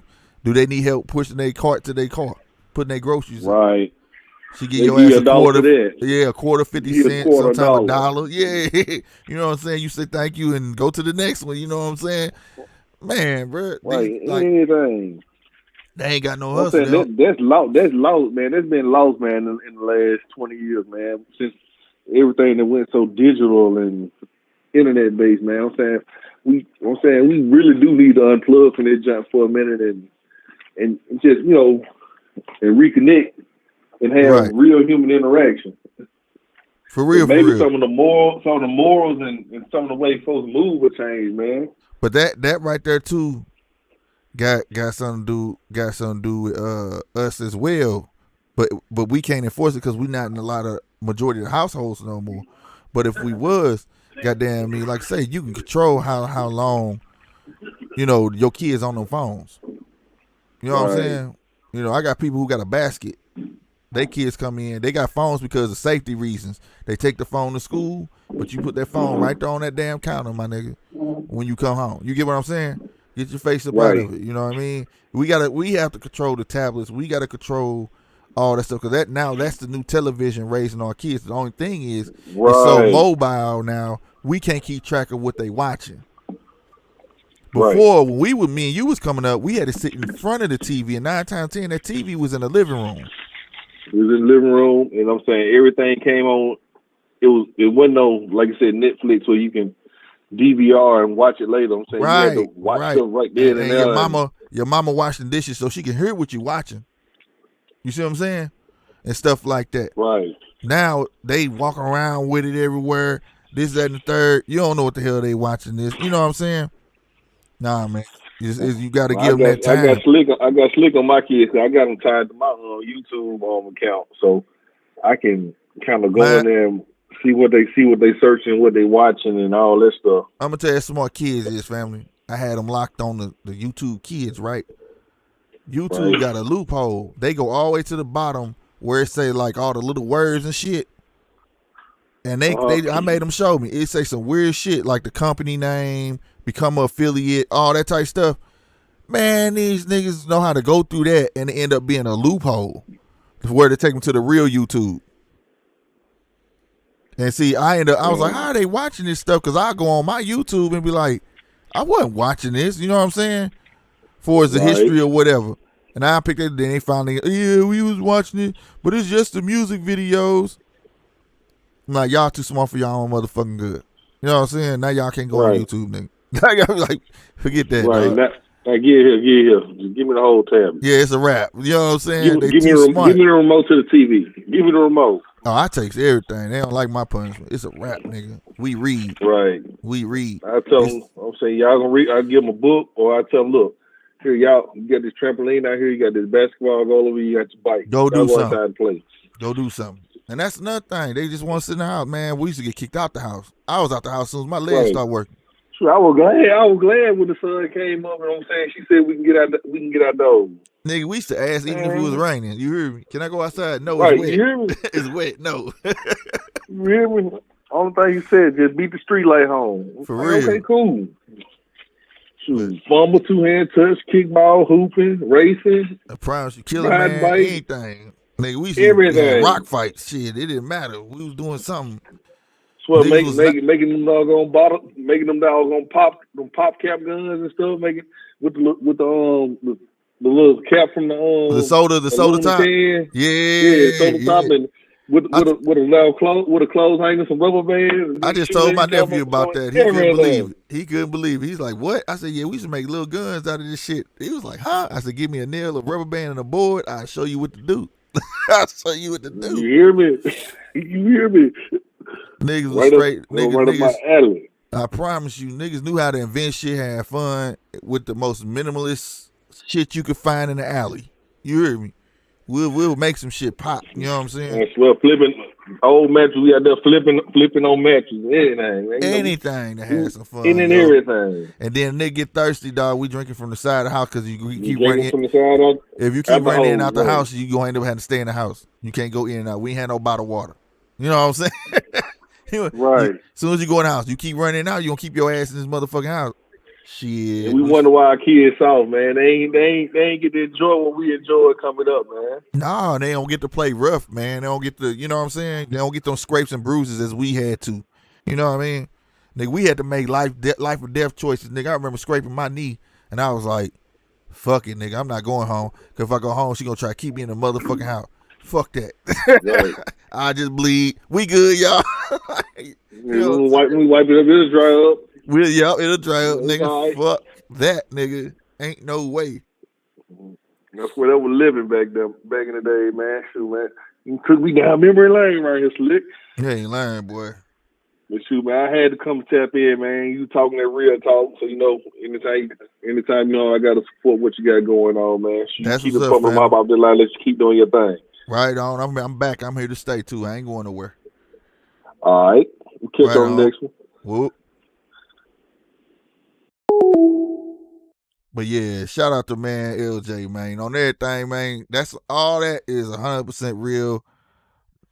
do they need help pushing their cart to their car, putting their groceries in? Right. She give your ass a quarter. Yeah, a quarter, 50 cents, sometimes $1. Yeah. You know what I'm saying? You say thank you and go to the next one. You know what I'm saying? Man, bro. Right. Anything. They ain't got no hustle. That's lost, man. That's been lost, man, in the last 20 years, man. Since everything that went so digital and internet based, man. I'm saying we really do need to unplug from that junk for a minute and just, and reconnect and have real human interaction. For real, maybe some of the morals and some of the way folks move will change, man. But that right there too, got something to do with us as well. But we can't enforce it because we're not in a lot of majority of the households no more. But if we was, goddamn me, like I say, you can control how long, your kids on them phones. You know what I'm saying? I got people who got a basket. They kids come in, they got phones because of safety reasons. They take the phone to school, but you put that phone right there on that damn counter, my nigga, when you come home. You get what I'm saying? Get your face up out of it. You know what I mean? We have to control the tablets. We got to control all that stuff because that's the new television raising our kids. The only thing is, it's so mobile now, we can't keep track of what they watching. Before, when me and you was coming up, we had to sit in front of the TV, and 9 times out of 10, that TV was in the living room. It was in the living room, and I'm saying everything came on. It wasn't no, like I said, Netflix where you can DVR and watch it later. I'm saying you had to watch stuff right there and there. Your mama washing dishes so she can hear what you watching. You see what I'm saying? And stuff like that. Right. Now they walk around with it everywhere. This, that, and the third. You don't know what the hell they watching this. You know what I'm saying? Nah, man. You got to give them that time. I got slick on my kids. I got them tied to my YouTube account, so I can kind of go in there and see what they searching, what they watching, and all that stuff. I'm gonna tell you, how smart kids is, family. I had them locked on the YouTube Kids, right? YouTube got a loophole. They go all the way to the bottom where it say like all the little words and shit. And I made them show me. It say some weird shit like the company name, become an affiliate, all that type stuff. Man, these niggas know how to go through that and it end up being a loophole where to take them to the real YouTube. And see, I was like, how are they watching this stuff? Because I go on my YouTube and be like, I wasn't watching this. You know what I'm saying? For as the history or whatever. And I picked it, then they finally, we was watching it, but it's just the music videos. I'm like, y'all too smart for y'all own motherfucking good. You know what I'm saying? Now y'all can't go on YouTube, nigga. Now y'all like, forget that. Right. Now, get here. Just give me the whole tab. Yeah, it's a wrap. You know what I'm saying? Give me the remote to the TV. Give me the remote. Oh, I takes everything. They don't like my punishment. It's a rap, nigga. We read. Right. We read. I tell them, I'm saying, y'all gonna read. I give them a book, or I tell them, look, here, y'all, you got this trampoline out here, you got this basketball goal over, you got your bike. Go do something. Outside and play. Go do something. And that's another thing. They just want to sit in the house. Man, we used to get kicked out the house. I was out the house as soon as my legs started working. Sure, I was glad when the sun came up. You know what I'm saying? She said we can get outdoors. Nigga, we used to ask even if it was raining. You hear me? Can I go outside? No, right, it's wet. You hear me? It's wet. No. You hear me? Only thing he said, just beat the street light home. For real. Okay, cool. Shoot, fumble, two-hand touch, kickball, hooping, racing. I promise you, killing man, bike. Anything. Nigga, we used to have rock fights. Shit, it didn't matter. We was doing something. Well, making them doggone bottle, making them doggone pop cap guns and stuff, making with the little cap from the soda top. Can. Yeah, soda top, and with a clothes hanger, some rubber bands. I just told my nephew about that. He couldn't believe it. He couldn't believe it. He's like, "What?" I said, "Yeah, we should make little guns out of this shit." He was like, "Huh?" I said, "Give me a nail, a rubber band, and a board. I'll show you what to do." I'll show you what to do. You hear me? You hear me? Niggas was straight. Niggas, my alley. I promise you, niggas knew how to invent shit, have fun with the most minimalist shit you could find in the alley. You hear me? We'll make some shit pop. You know what I'm saying? That's well, flipping old matches. We out there flipping on matches. Anything that has some fun. Everything. And then nigga get thirsty, dog. We drinking from the side of the house because you keep running. From the side of, if you keep running in and out the house, you gonna end up having to stay in the house. You can't go in and out. We ain't had no bottled water. You know what I'm saying? Right. As soon as you go in the house, you keep running out, you gonna keep your ass in this motherfucking house. Shit. And we wonder why our kids soft, man. They ain't get to enjoy what we enjoy coming up, man. Nah, they don't get to play rough, man. They don't get to, you know what I'm saying? They don't get those scrapes and bruises as we had to. You know what I mean? Nigga, we had to make life or death choices. Nigga, I remember scraping my knee, and I was like, fuck it, nigga. I'm not going home. Because if I go home, she gonna try to keep me in the motherfucking house. Fuck that. Right. I just bleed. We good, y'all. We wipe it up, it'll dry up. It'll dry up, nigga. Right. Fuck that, nigga. Ain't no way. That's where they were living back in the day, man. Shoot, man. You took me down memory lane right here, Slick. You ain't lying, boy. But shoot, man, I had to come tap in, man. You talking that real talk, so anytime I got to support what you got going on, man. That's keep what's the up, from my off the line. Let you keep doing your thing. Right on. I'm back. I'm here to stay too. I ain't going nowhere. All right, we'll catch on the next one. Whoop. But yeah, shout out to man LJ, man, on everything, man. That's all. That is 100% real.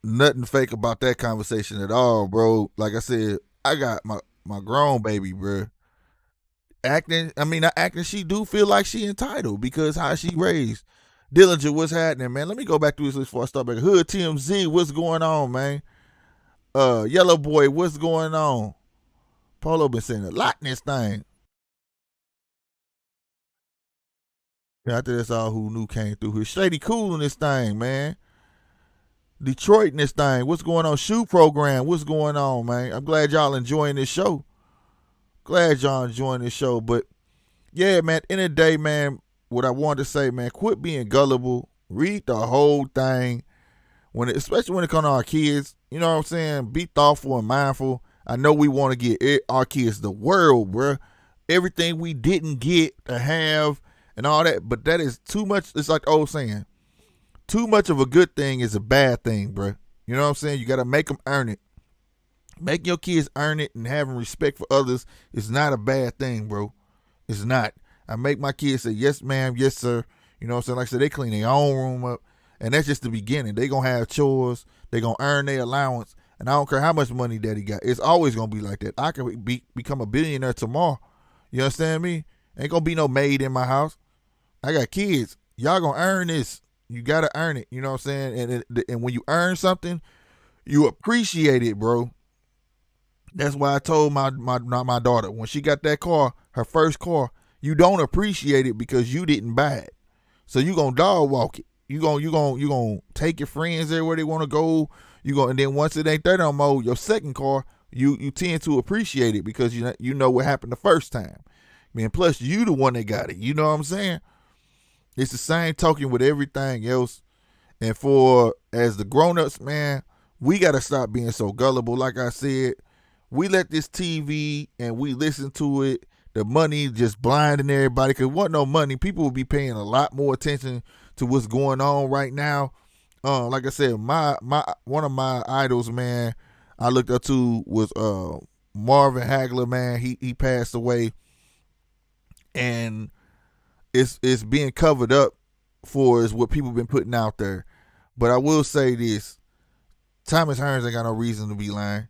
Nothing fake about that conversation at all, bro. Like I said, I got my grown baby, bro. Not acting. She do feel like she entitled because how she raised. Dillinger, what's happening, man? Let me go back through this before I start back. Hood TMZ, what's going on, man? Yellow Boy, what's going on? Polo been saying a lot in this thing. Yeah, I think that's all who knew came through here. Shady Cool in this thing, man. Detroit in this thing. What's going on? Shoe Program, what's going on, man? I'm glad y'all enjoying this show. But yeah, man, at the end of the day, man, what I wanted to say, man, quit being gullible. Read the whole thing. Especially when it comes to our kids, you know what I'm saying? Be thoughtful and mindful. I know we want to get our kids the world, bro. Everything we didn't get to have and all that, but that is too much. It's like the old saying, too much of a good thing is a bad thing, bro. You know what I'm saying? You got to make them earn it. Making your kids earn it and having respect for others is not a bad thing, bro. It's not. I make my kids say, yes, ma'am, yes, sir. You know what I'm saying? Like I said, they clean their own room up. And that's just the beginning. They going to have chores. They going to earn their allowance. And I don't care how much money daddy got. It's always going to be like that. I can become a billionaire tomorrow. You understand me? Ain't going to be no maid in my house. I got kids. Y'all going to earn this. You got to earn it. You know what I'm saying? And when you earn something, you appreciate it, bro. That's why I told my daughter, when she got that car, her first car, you don't appreciate it because you didn't buy it. So you going to dog walk it. You gonna take your friends everywhere they want to go. And then once it ain't there no more, your second car, you tend to appreciate it because you know what happened the first time. Plus you the one that got it. You know what I'm saying? It's the same token with everything else. And as the grown-ups, man, we got to stop being so gullible. Like I said, we let this TV and we listen to it. The money just blinding everybody. Because wasn't no money. People would be paying a lot more attention to what's going on right now. Like I said, one of my idols, man, I looked up to was Marvin Hagler, man. He passed away. And it's being covered up for is what people been putting out there. But I will say this. Thomas Hearns ain't got no reason to be lying.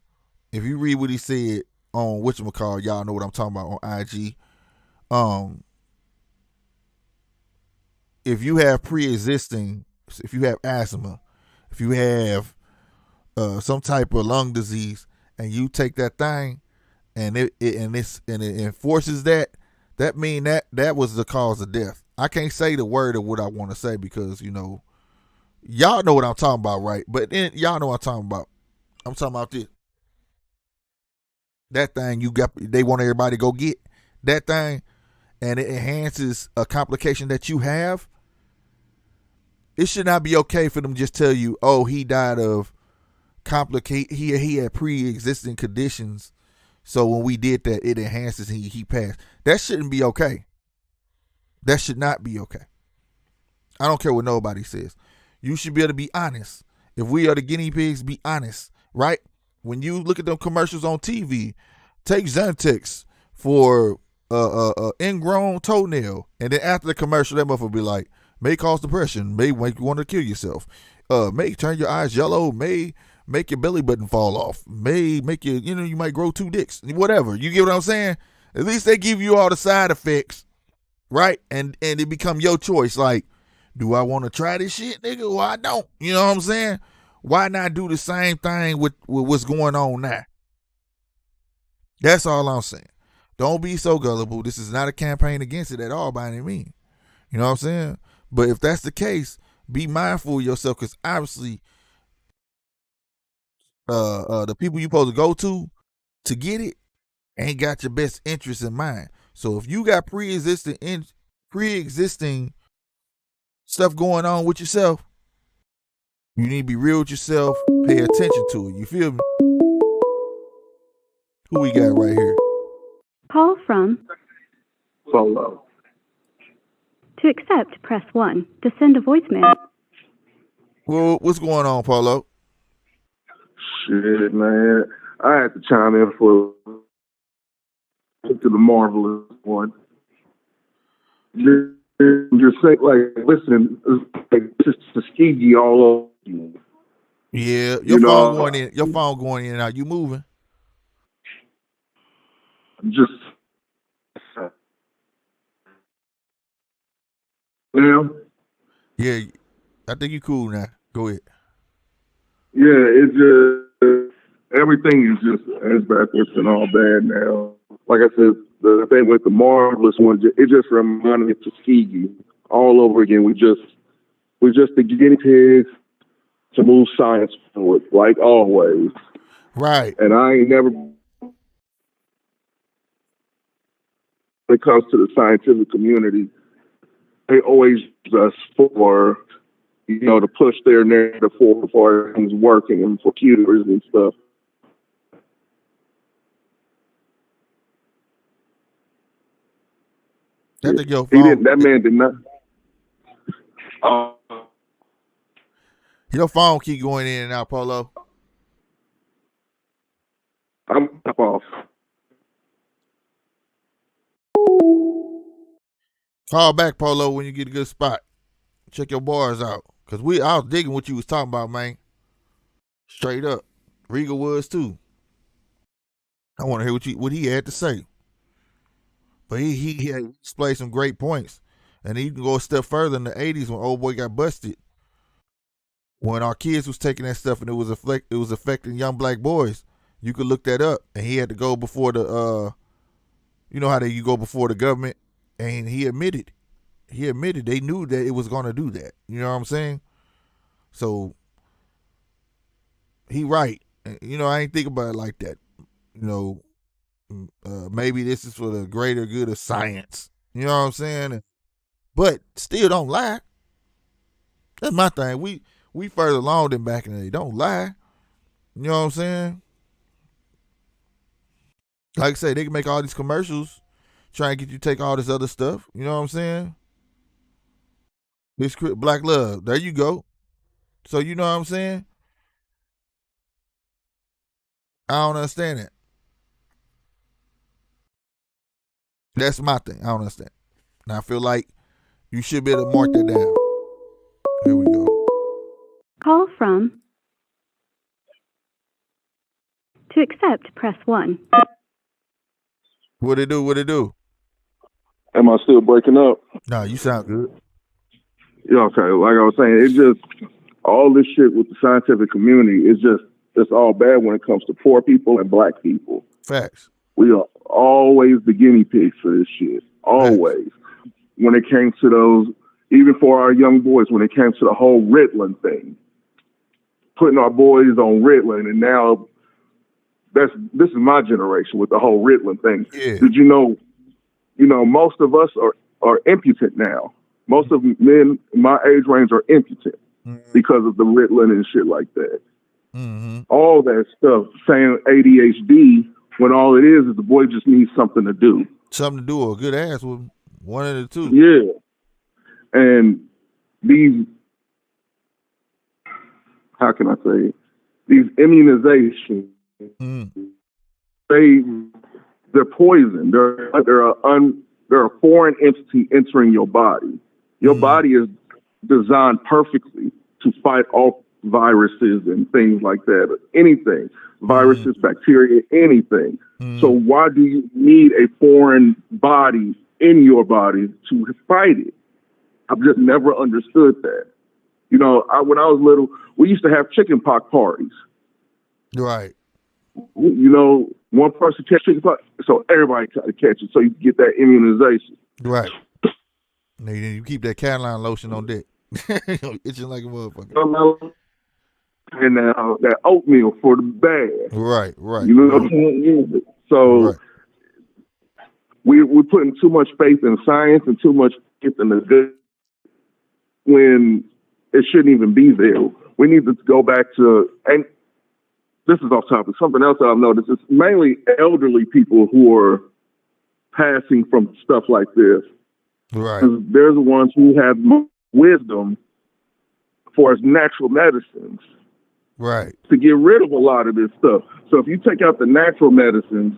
If you read what he said on whatchamacallit, y'all know what I'm talking about on IG. If you have pre-existing, if you have asthma, if you have some type of lung disease, and you take that thing, and it enforces that mean that was the cause of death. I can't say the word of what I want to say because y'all know what I'm talking about, right? But then y'all know what I'm talking about. I'm talking about this. That thing they want everybody to go get that thing, and it enhances a complication that you have. It should not be okay for them to just tell you, oh, he died of he had pre-existing conditions. So when we did that, it enhances he passed. That shouldn't be okay. That should not be okay. I don't care what nobody says. You should be able to be honest. If we are the guinea pigs, be honest, right? When you look at them commercials on TV, take Xanax for ingrown toenail, and then after the commercial, that motherfucker be like, may cause depression, may make you want to kill yourself, may turn your eyes yellow, may make your belly button fall off, may make you, you might grow 2 dicks, whatever. You get what I'm saying? At least they give you all the side effects, right? And it become your choice. Like, do I want to try this shit, nigga, or I don't? You know what I'm saying? Why not do the same thing with what's going on now? That's all I'm saying. Don't be so gullible. This is not a campaign against it at all by any means. You know what I'm saying? But if that's the case, be mindful of yourself, because obviously the people you supposed to go to get it ain't got your best interest in mind. So if you got pre-existing stuff going on with yourself, you need to be real with yourself, pay attention to it. You feel me? Who we got right here? Call from. Polo. To accept, press 1. To send a voicemail. Well, what's going on, Polo? Shit, man. I had to chime in for to the marvelous one. Just say, like, listen, like, just Tuskegee all over you. Yeah, your phone going in. Your phone going in and out. You moving? Just Yeah, I think you cool now. Go ahead. Yeah, it's just everything is just as backwards and all bad now. Like I said, the thing with the marvelous one, it just reminded me of Tuskegee all over again. We're just the guinea pigs to move science forward, like always. Right. And I ain't never, when it comes to the scientific community, they always use us for, to push their narrative forward for things working and for computers and stuff. I think your phone. That man did not. Your phone keep going in and out, Polo. I'm off. Call back, Polo, when you get a good spot. Check your bars out. Cause I was digging what you was talking about, man. Straight up. Regal was too. I want to hear what he had to say. But he had displayed some great points. And you can go a step further in the 80s when old boy got busted. When our kids was taking that stuff and it was affecting young black boys. You could look that up. And he had to go before the you know how you go before the government, and he admitted they knew that it was going to do that. You know what I'm saying? So he right. I ain't think about it like that. Maybe this is for the greater good of science. You know what I'm saying? But still don't lie. That's my thing. We further along than back in the day. Don't lie. You know what I'm saying? Like I say, they can make all these commercials trying to get you to take all this other stuff. You know what I'm saying? This Black Love. There you go. So you know what I'm saying? I don't understand that. That's my thing. I don't understand. And I feel like you should be able to mark that down. Here we go. Call from. To accept, press 1. What it do? Am I still breaking up? Nah, you sound good. Yeah, okay. Like I was saying, it's just all this shit with the scientific community it's all bad when it comes to poor people and black people. Facts. We are always the guinea pigs for this shit. Always. Facts. When it came to those, even for our young boys, when it came to the whole Ritalin thing, putting our boys on Ritalin, and now this is my generation with the whole Ritalin thing. Yeah. Did you know, most of us are impotent now. Most of men in my age range are impotent because of the Ritalin and shit like that. Mm-hmm. All that stuff, saying ADHD, when all it is the boy just needs something to do. Something to do or a good ass with one of the two. Yeah. And these, how can I say it? These immunizations, they're poison. They're a foreign entity entering your body. Your body is designed perfectly to fight off viruses and things like that. Anything. Viruses, bacteria, anything. So why do you need a foreign body in your body to fight it? I've just never understood that. When I was little, we used to have chicken pox parties. Right. One person catch chicken pox, so everybody try to catch it, so you get that immunization. Right. Now you keep that Caroline lotion on deck. Itching like a motherfucker. And that oatmeal for the bad. Right. So we're putting too much faith in science and too much faith in the good when it shouldn't even be there. We need to go back to, and this is off topic. Something else that I've noticed is mainly elderly people who are passing from stuff like this. Right. They're the ones who have wisdom for as natural medicines. Right. To get rid of a lot of this stuff. So if you take out the natural medicines,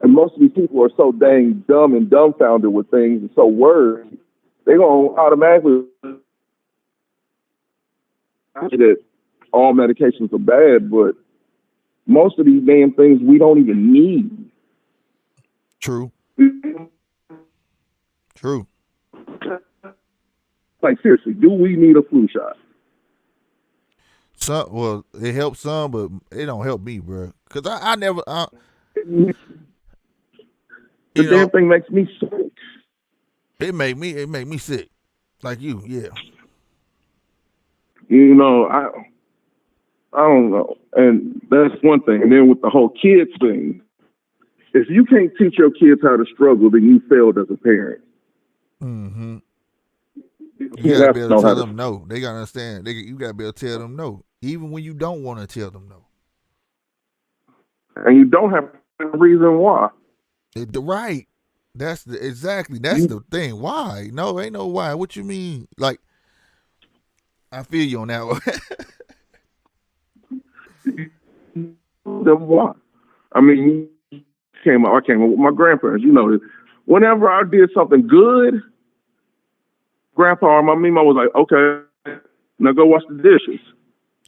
and most of these people are so dang dumb and dumbfounded with things and so worried, they're going to automatically that all medications are bad, but most of these damn things we don't even need. True. True. Like, seriously, do we need a flu shot? Well, it helps some, but it don't help me, bro. Because I never... the damn thing makes me sick. It make me sick. Like you, yeah. You know, I don't know. And that's one thing. And then with the whole kids thing, if you can't teach your kids how to struggle, then you failed as a parent. Mm-hmm. You gotta be able to tell them no. They gotta understand. You gotta be able to tell them no, even when you don't want to tell them no. And you don't have a reason why. Right. That's the thing. Why? No, ain't no why. What you mean? Like, I feel you on that one. Then why? I mean, I came up with my grandparents. You know, whenever I did something good, Grandpa or my mama was like, "Okay, now go wash the dishes."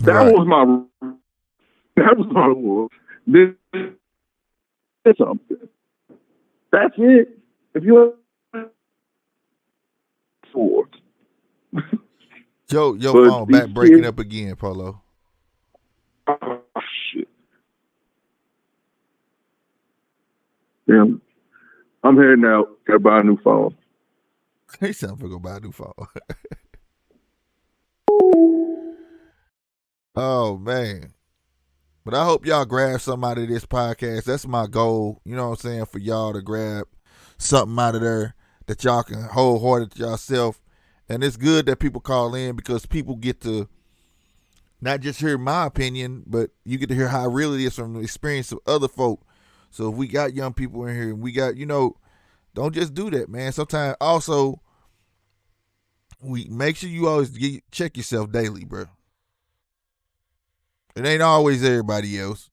That was my rule. Did something. That's it. If you for your phone back breaking up again, Polo. Oh, shit. Damn. I'm heading out. Gotta buy a new phone. He said I'm gonna go buy a new phone. Oh man. But I hope y'all grab something out of this podcast. That's my goal. You know what I'm saying? For y'all to grab something out of there that y'all can wholehearted to yourself. And it's good that people call in because people get to not just hear my opinion, but you get to hear how real it is from the experience of other folk. So if we got young people in here and we got, don't just do that, man. Sometimes also we make sure you always check yourself daily, bro. It ain't always everybody else.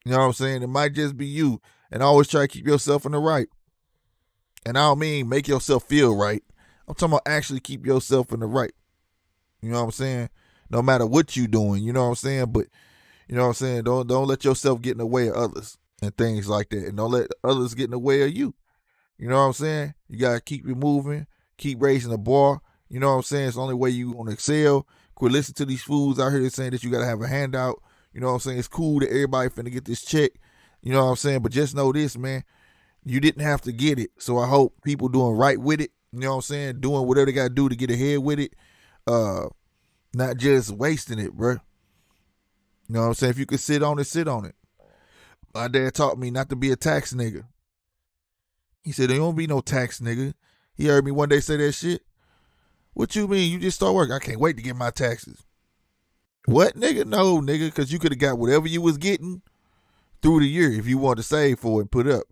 You know what I'm saying? It might just be you. And always try to keep yourself in the right. And I don't mean make yourself feel right. I'm talking about actually keep yourself in the right. You know what I'm saying? No matter what you doing, you know what I'm saying? But, you know what I'm saying? Don't let yourself get in the way of others and things like that. And don't let others get in the way of you. You know what I'm saying? You got to keep it moving, keep raising the bar. You know what I'm saying? It's the only way you going to excel. Quit listening to these fools out here saying that you got to have a handout. You know what I'm saying? It's cool that everybody finna get this check. You know what I'm saying? But just know this, man. You didn't have to get it. So I hope people doing right with it. You know what I'm saying? Doing whatever they got to do to get ahead with it. Not just wasting it, bro. You know what I'm saying? If you could sit on it, sit on it. My dad taught me not to be a tax nigga. He said, there don't be no tax nigga. He heard me one day say that shit. What you mean? You just start working. I can't wait to get my taxes. What, nigga? No, nigga, because you could have got whatever you was getting through the year if you wanted to save for it and put up.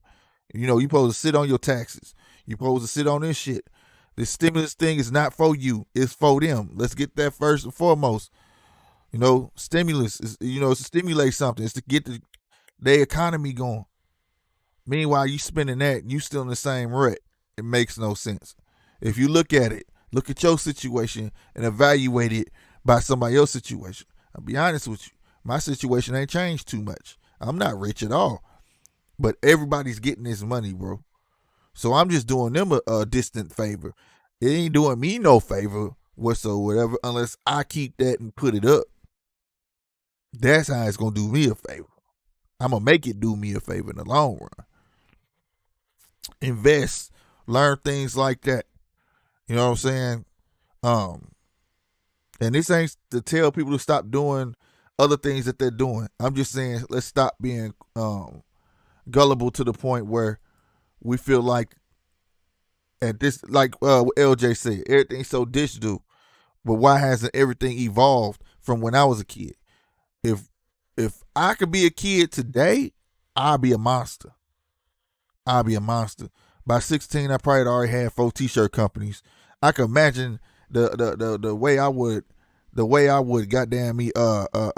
You supposed to sit on your taxes. You supposed to sit on this shit. This stimulus thing is not for you. It's for them. Let's get that first and foremost. Stimulus is, it's to stimulate something. It's to get the economy going. Meanwhile, you spending that, you still in the same rut. It makes no sense. If you look at your situation and evaluate it by somebody else's situation. I'll be honest with you. My situation ain't changed too much. I'm not rich at all. But everybody's getting this money, bro. So I'm just doing them a distant favor. It ain't doing me no favor whatsoever unless I keep that and put it up. That's how it's going to do me a favor. I'm going to make it do me a favor in the long run. Invest. Learn things like that. You know what I'm saying? And this ain't to tell people to stop doing other things that they're doing. I'm just saying let's stop being gullible to the point where we feel like at this, like what LJ said, everything's so digital, but why hasn't everything evolved from when I was a kid? If if I could be a kid today, I'll be a monster. I'll be a monster. By 16, I probably already had 4 t-shirt companies. I can imagine the way I would goddamn me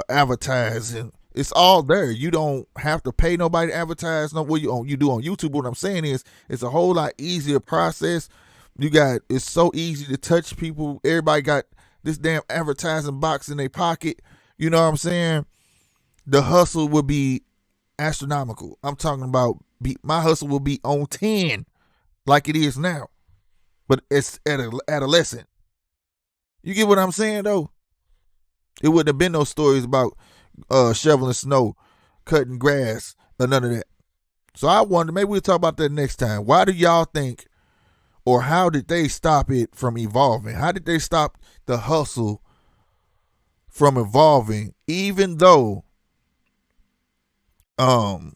advertise, and it's all there. You don't have to pay nobody to advertise. No, what you do on YouTube. What I'm saying is, it's a whole lot easier process. It's so easy to touch people. Everybody got this damn advertising box in their pocket. You know what I'm saying? The hustle would be astronomical. I'm talking about my hustle will be on 10 like it is now. But it's adolescent. You get what I'm saying, though? It wouldn't have been no stories about shoveling snow, cutting grass, or none of that. So I wonder, maybe we'll talk about that next time. Why do y'all think, or how did they stop it from evolving? How did they stop the hustle from evolving, even though the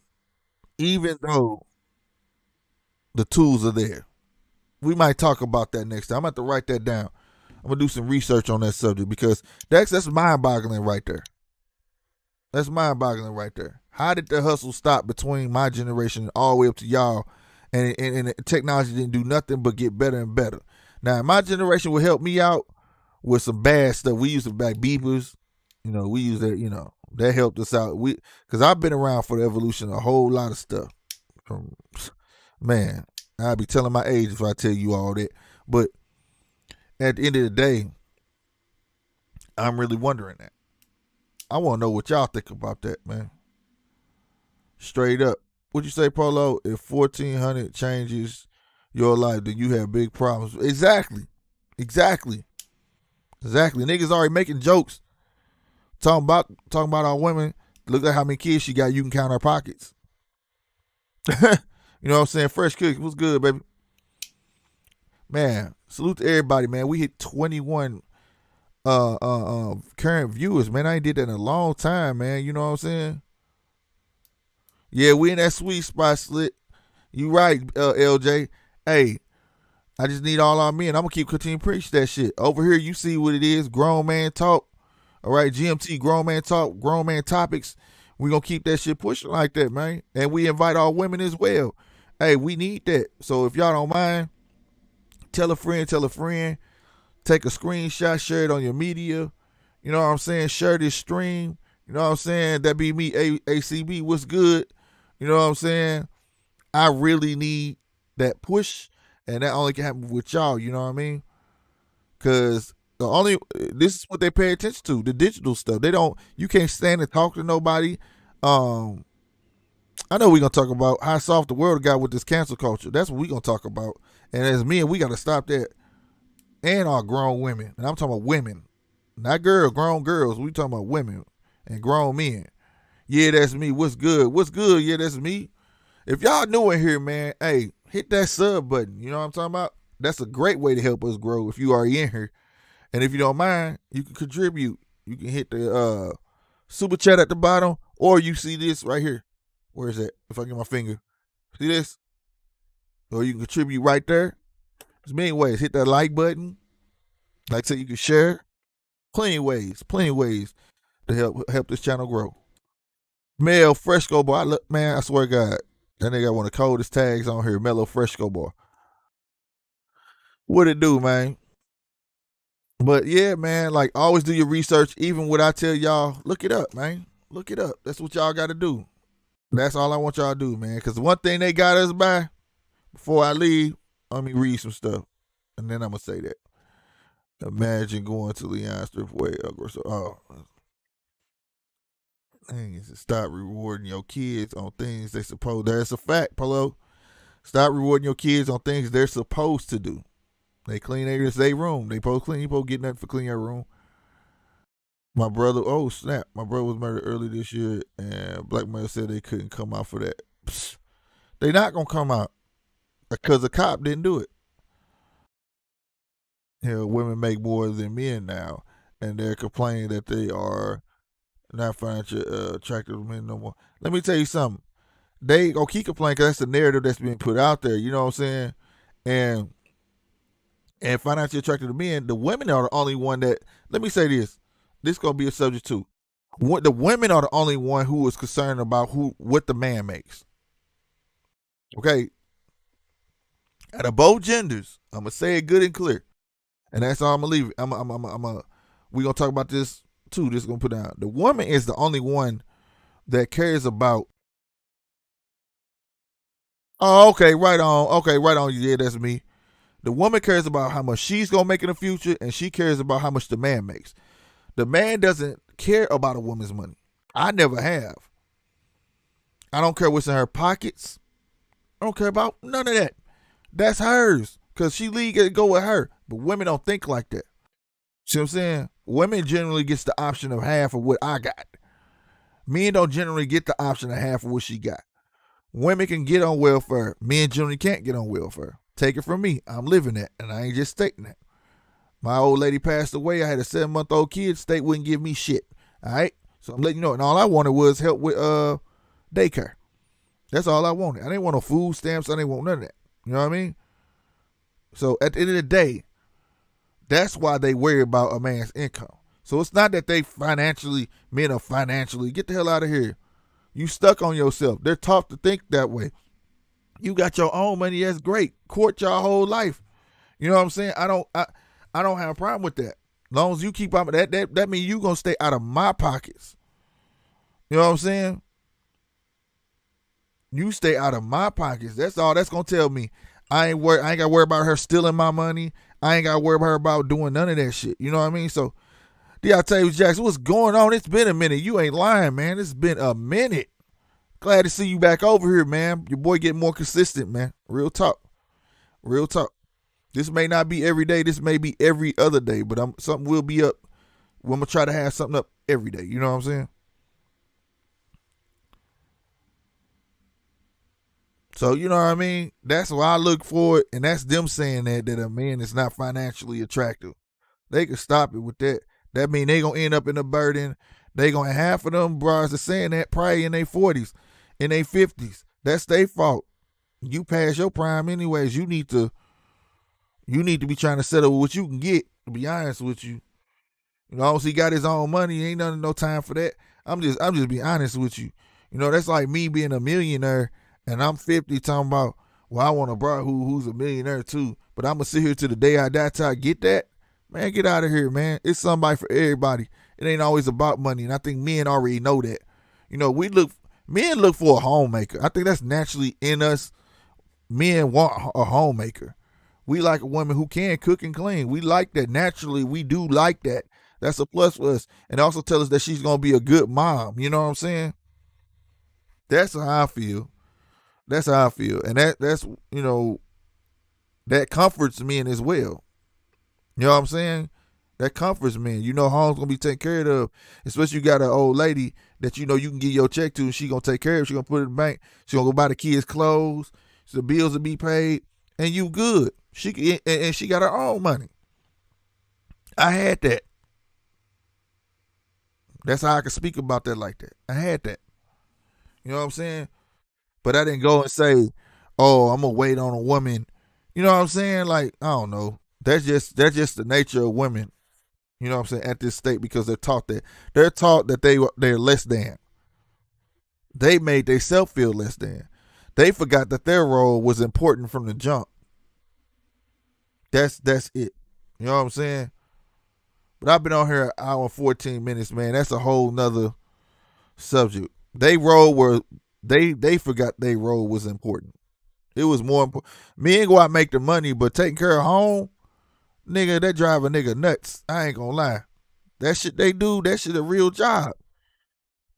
tools are there? We might talk about that next time. I'm going to have to write that down. I'm going to do some research on that subject, because that's mind-boggling right there. That's mind-boggling right there. How did the hustle stop between my generation all the way up to y'all, and technology didn't do nothing but get better and better? Now, my generation will help me out with some bad stuff. We used to back beepers. We use that, that helped us out. Because I've been around for the evolution of a whole lot of stuff. Man, I'd be telling my age if I tell you all that. But at the end of the day, I'm really wondering that. I want to know what y'all think about that, man. Straight up. What'd you say, Polo? If 1400 changes your life, then you have big problems. Exactly. Niggas already making jokes. Talking about our women. Look at how many kids she got. You can count her pockets. You know what I'm saying? Fresh Cook. What's good, baby? Man, salute to everybody, man. We hit 21 current viewers, man. I ain't did that in a long time, man. You know what I'm saying? Yeah, we in that sweet spot, Slit. You right, LJ. Hey, I just need all our men. I'm gonna keep continuing to preach that shit. Over here, you see what it is. Grown man talk. All right, GMT, grown man talk, grown man topics. We gonna keep that shit pushing like that, man. And we invite all women as well. Hey, we need that. So if y'all don't mind, tell a friend, take a screenshot, share it on your media. You know what I'm saying? Share this stream. You know what I'm saying? That be me, ACB. What's good? You know what I'm saying? I really need that push, and that only can happen with y'all. You know what I mean? Because this is what they pay attention to, the digital stuff. You can't stand and talk to nobody. I know we're going to talk about how soft the world got with this cancel culture. That's what we're going to talk about. And as men, we got to stop that. And our grown women. And I'm talking about women. Not girls, grown girls. We talking about women and grown men. Yeah, that's me. What's good? Yeah, that's me. If y'all new in here, man, hey, hit that sub button. You know what I'm talking about? That's a great way to help us grow if you are in here. And if you don't mind, you can contribute. You can hit the super chat at the bottom, or you see this right here. Where is that? If I get my finger. See this? Or you can contribute right there. There's many ways. Hit that like button. Like I said, you can share. Plenty of ways to help this channel grow. Mel Fresco Boy. Man, I swear to God, that nigga got one of the coldest tags on here. Mellow Fresco Boy. What it do, man? But yeah, man, like always do your research. Even what I tell y'all, look it up, man. Look it up. That's what y'all got to do. That's all I want y'all to do, man. Because one thing they got us by, before I leave, let me read some stuff. And then I'm going to say that. Imagine going to Leon's Thriftway. Stop rewarding your kids on things they supposed. That's a fact, Polo. Stop rewarding your kids on things they're supposed to do. They clean their room. They supposed to clean. You supposed to get nothing for cleaning your room. My brother, oh snap. My brother was murdered early this year, and Black Male said they couldn't come out for that. Psst. They not going to come out because the cop didn't do it. Women make more than men now, and they're complaining that they are not financially attractive men no more. Let me tell you something. They gonna keep complaining because that's the narrative that's being put out there. You know what I'm saying? And financially attractive to men, the women are the only one that. Let me say this. This gonna be a subject too. The women are the only one who is concerned about what the man makes. Okay, out of both genders, I'm gonna say it good and clear, and that's all I'm gonna leave it. We gonna talk about this too. This gonna put down. The woman is the only one that cares about. Oh, okay, right on. Okay, right on. Yeah, that's me. The woman cares about how much she's gonna make in the future, and she cares about how much the man makes. The man doesn't care about a woman's money. I never have. I don't care what's in her pockets. I don't care about none of that. That's hers, because she league it go with her. But women don't think like that. See what I'm saying? Women generally gets the option of half of what I got. Men don't generally get the option of half of what she got. Women can get on welfare. Men generally can't get on welfare. Take it from me. I'm living that, and I ain't just stating that. My old lady passed away. I had a 7-month-old kid. State wouldn't give me shit. All right? So I'm letting you know. And all I wanted was help with daycare. That's all I wanted. I didn't want no food stamps. I didn't want none of that. You know what I mean? So at the end of the day, that's why they worry about a man's income. So it's not that men are financially, get the hell out of here. You stuck on yourself. They're taught to think that way. You got your own money, that's great. Court your whole life. You know what I'm saying? I don't have a problem with that. As long as you keep up with that means you gonna stay out of my pockets. You know what I'm saying? You stay out of my pockets. That's all that's gonna tell me. I ain't gotta worry about her stealing my money. I ain't gotta worry about her about doing none of that shit. You know what I mean? So I tell you, Jackson, what's going on? It's been a minute. You ain't lying, man. It's been a minute. Glad to see you back over here, man. Your boy getting more consistent, man. Real talk. Real talk. This may not be every day. This may be every other day, but something will be up. I'm going to try to have something up every day. You know what I'm saying? So, you know what I mean? That's why I look for it, and that's them saying that a man is not financially attractive. They can stop it with that. That mean they going to end up in a burden. They going to half of them bros are saying that probably in their 40s, in their 50s. That's their fault. You pass your prime anyways. You need to be trying to settle what you can get, to be honest with you. You know, once he got his own money, ain't no time for that. I'm just being honest with you. You know, that's like me being a millionaire and I'm 50 talking about, well, I want a bro who's a millionaire too, but I'm going to sit here till the day I die till I get that. Man, get out of here, man. It's somebody for everybody. It ain't always about money, and I think men already know that. You know, men look for a homemaker. I think that's naturally in us. Men want a homemaker. We like a woman who can cook and clean. We like that. Naturally, we do like that. That's a plus for us. And also tell us that she's going to be a good mom. You know what I'm saying? That's how I feel. That's how I feel. And that's, you know, that comforts men as well. You know what I'm saying? That comforts men. You know home's going to be taken care of. Especially you got an old lady that you know you can give your check to and she going to take care of it. She going to put it in the bank. She going to go buy the kids clothes. So the bills will be paid. And you good. She got her own money. I had that. That's how I can speak about that like that. I had that. You know what I'm saying? But I didn't go and say, oh, I'm going to wait on a woman. You know what I'm saying? Like, I don't know. That's just the nature of women. You know what I'm saying? At this state, because they're taught that. They're taught that they're less than. They made themselves feel less than. They forgot that their role was important from the jump. That's it. You know what I'm saying? But I've been on here an hour and 14 minutes, man. That's a whole nother subject. They forgot their role was important. It was more important. Me ain't go out and make the money, but taking care of home, nigga, that drive a nigga nuts. I ain't gonna lie. That shit they do, that shit a real job.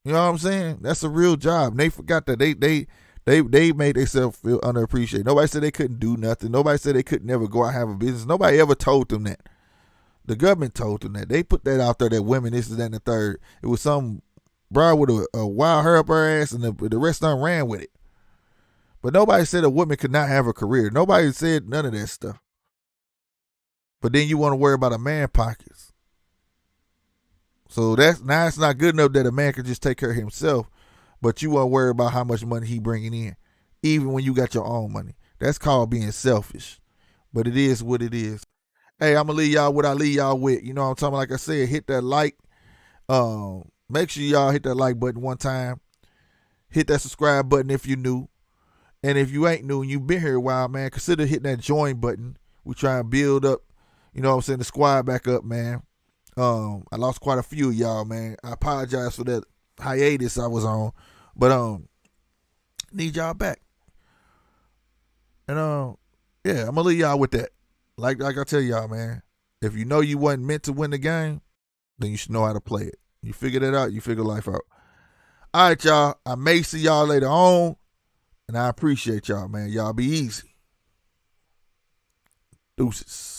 You know what I'm saying? That's a real job. And they forgot that they made themselves feel underappreciated. Nobody said they couldn't do nothing. Nobody said they could never go out and have a business. Nobody ever told them that. The government told them that. They put that out there that women, this is that and the third. It was some broad with a wild hair up her ass and the rest of them ran with it. But nobody said a woman could not have a career. Nobody said none of that stuff. But then you want to worry about a man pockets. So it's not good enough that a man can just take care of himself, but you want to worry about how much money he bringing in, even when you got your own money. That's called being selfish. But it is what it is. Hey, I'm going to leave y'all what I leave y'all with. You know what I'm talking about? Like I said, hit that like. Make sure y'all hit that like button one time. Hit that subscribe button if you're new. And if you ain't new and you've been here a while, man, consider hitting that join button. We try and build up, you know what I'm saying, the squad back up, man. I lost quite a few of y'all, man. I apologize for that hiatus I was on. But need y'all back. And yeah, I'm gonna leave y'all with that. Like I tell y'all, man, if you know you wasn't meant to win the game, then you should know how to play it. You figure that out, you figure life out. All right, y'all. I may see y'all later on. And I appreciate y'all, man. Y'all be easy. Deuces.